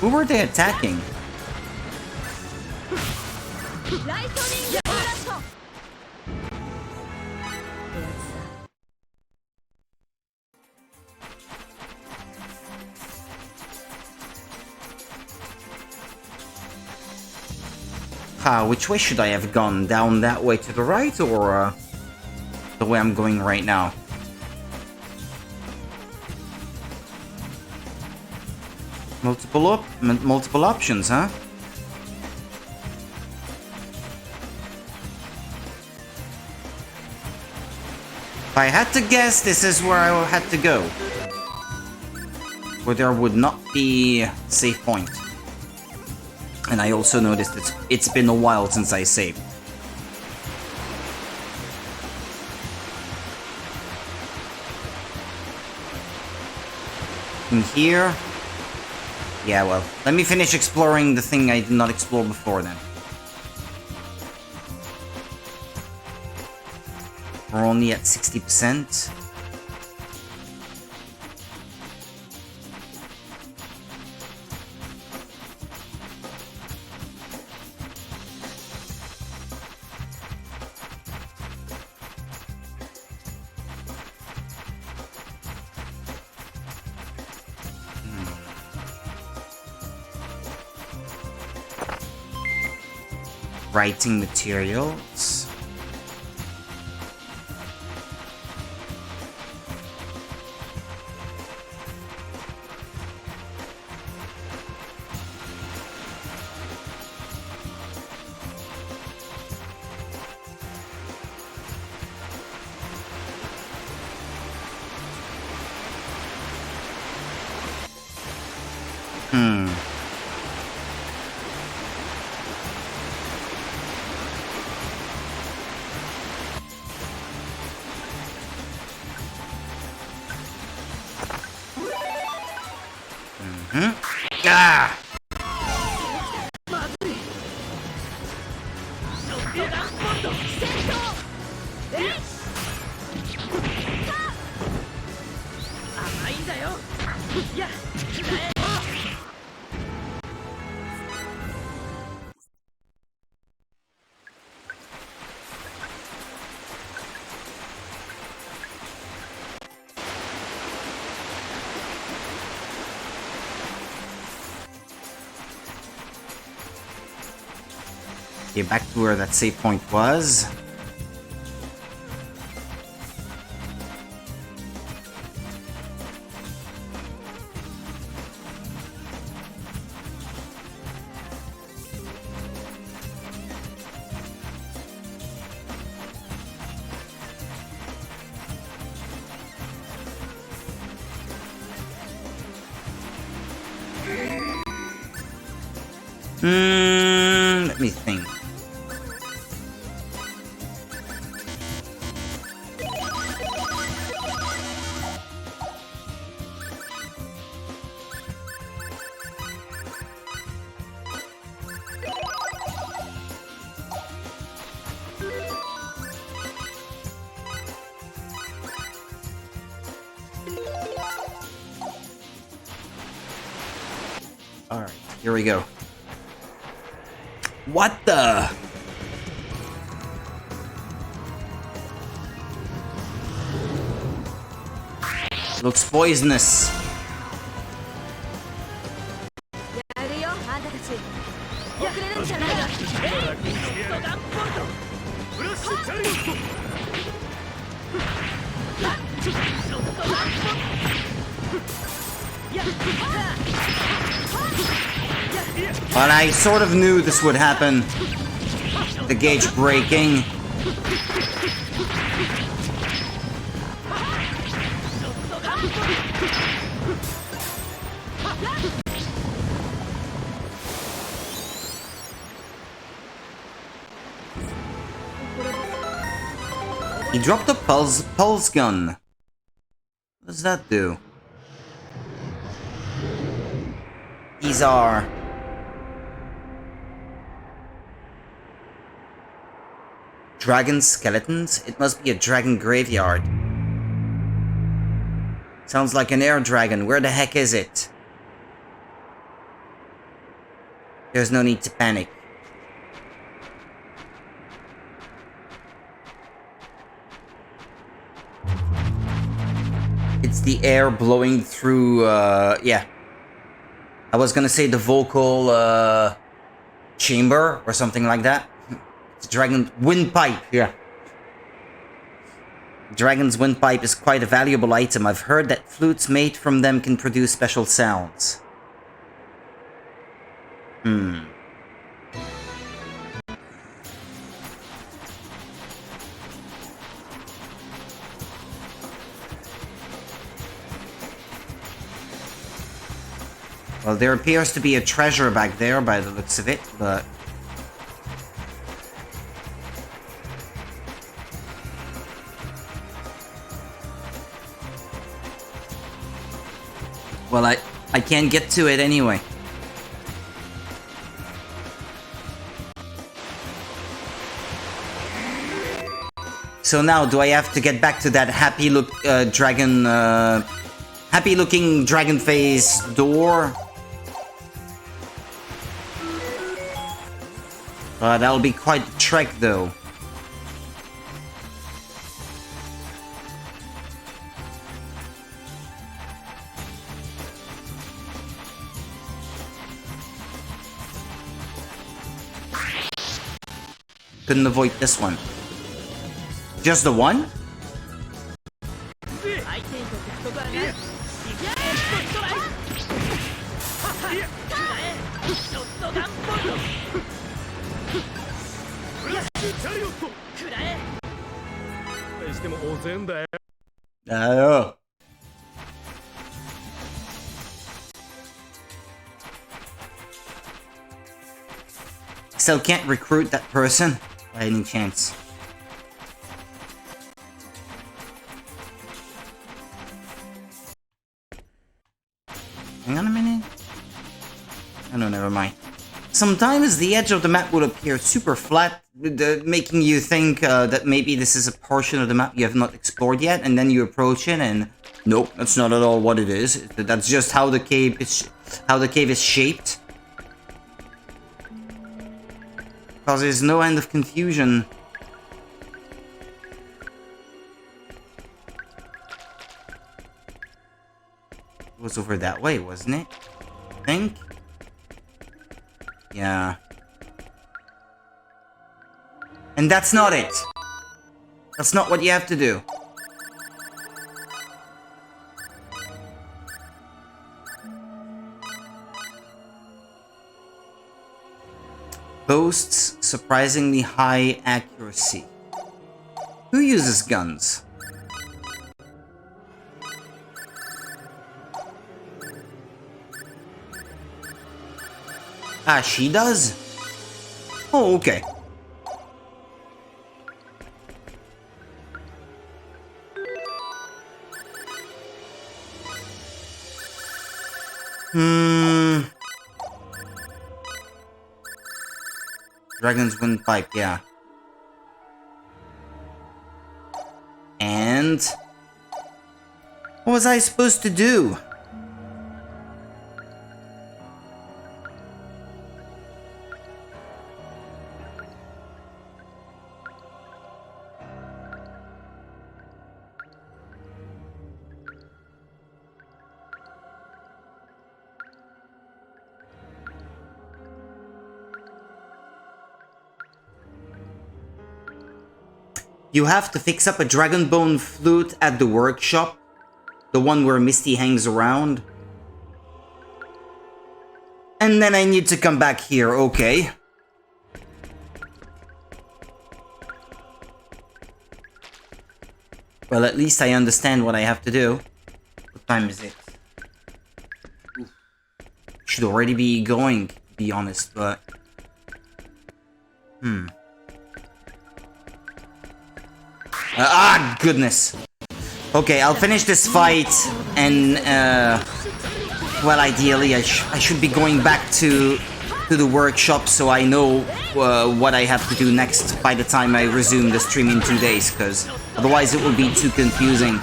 Who were they attacking? Which way should I have gone? Down that way to the right, or the way I'm going right now? Multiple options, huh? If I had to guess, this is where I had to go. Where there would not be a save point. And I also noticed it's been a while since I saved. In here? Yeah, well, let me finish exploring the thing I did not explore before then. We're only at 60%. Writing materials. Ah! Okay, back to where that save point was. Let me think. All right, here we go. What the? Looks poisonous. Well, I sort of knew this would happen. The gauge breaking. He dropped a pulse gun. What does that do? These are... dragon skeletons? It must be a dragon graveyard. Sounds like an air dragon. Where the heck is it? There's no need to panic. It's the air blowing through, yeah. I was gonna say the vocal, chamber or something like that. It's a dragon windpipe, yeah. Dragon's windpipe is quite a valuable item. I've heard that flutes made from them can produce special sounds. Well, there appears to be a treasure back there by the looks of it, but... well, I can't get to it anyway. So now, do I have to get back to that happy-looking dragon face door? That'll be quite the trek, though. Couldn't avoid this one. Just the one? Oh. Still can't recruit that person by any chance. Hang on a minute. Oh no, never mind. Sometimes the edge of the map will appear super flat, making you think that maybe this is a portion of the map you have not explored yet, and then you approach it and nope, that's not at all what it is. That's just how the cave is shaped. Causes no end of confusion. It was over that way, wasn't it? I think. Yeah. And that's not it. That's not what you have to do. Boasts surprisingly high accuracy. Who uses guns? Ah, she does? Oh, okay. Dragon's windpipe, yeah. And what was I supposed to do? You have to fix up a dragon bone flute at the workshop. The one where Misty hangs around. And then I need to come back here, okay. Well, at least I understand what I have to do. What time is it? Ooh. Should already be going, to be honest, but... goodness. Okay, I'll finish this fight, and, well, ideally, I should be going back to the workshop so I know what I have to do next by the time I resume the stream in 2 days, because otherwise it will be too confusing.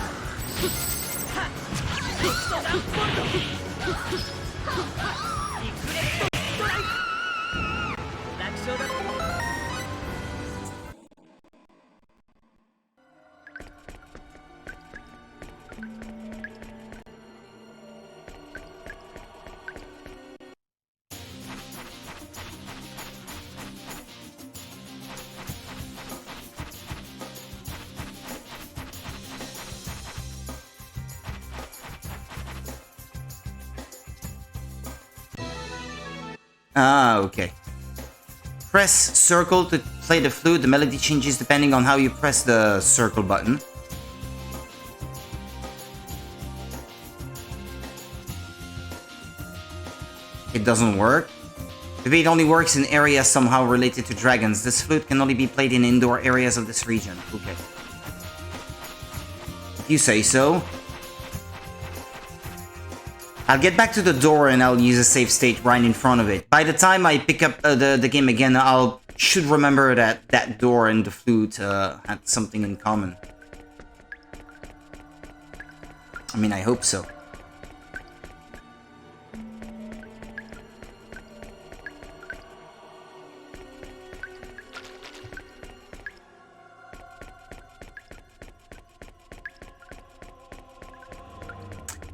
Ah, okay. Press circle to play the flute. The melody changes depending on how you press the circle button. It doesn't work. The beat only works in areas somehow related to dragons. This flute can only be played in indoor areas of this region. Okay. If you say so. I'll get back to the door and I'll use a save state right in front of it. By the time I pick up the game again, should remember that that door and the flute had something in common. I mean, I hope so.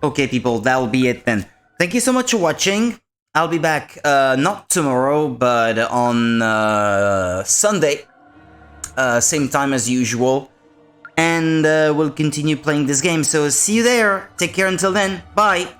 Okay, people, that'll be it then. Thank you so much for watching. I'll be back, not tomorrow, but on Sunday. Same time as usual. And we'll continue playing this game. So see you there. Take care until then. Bye.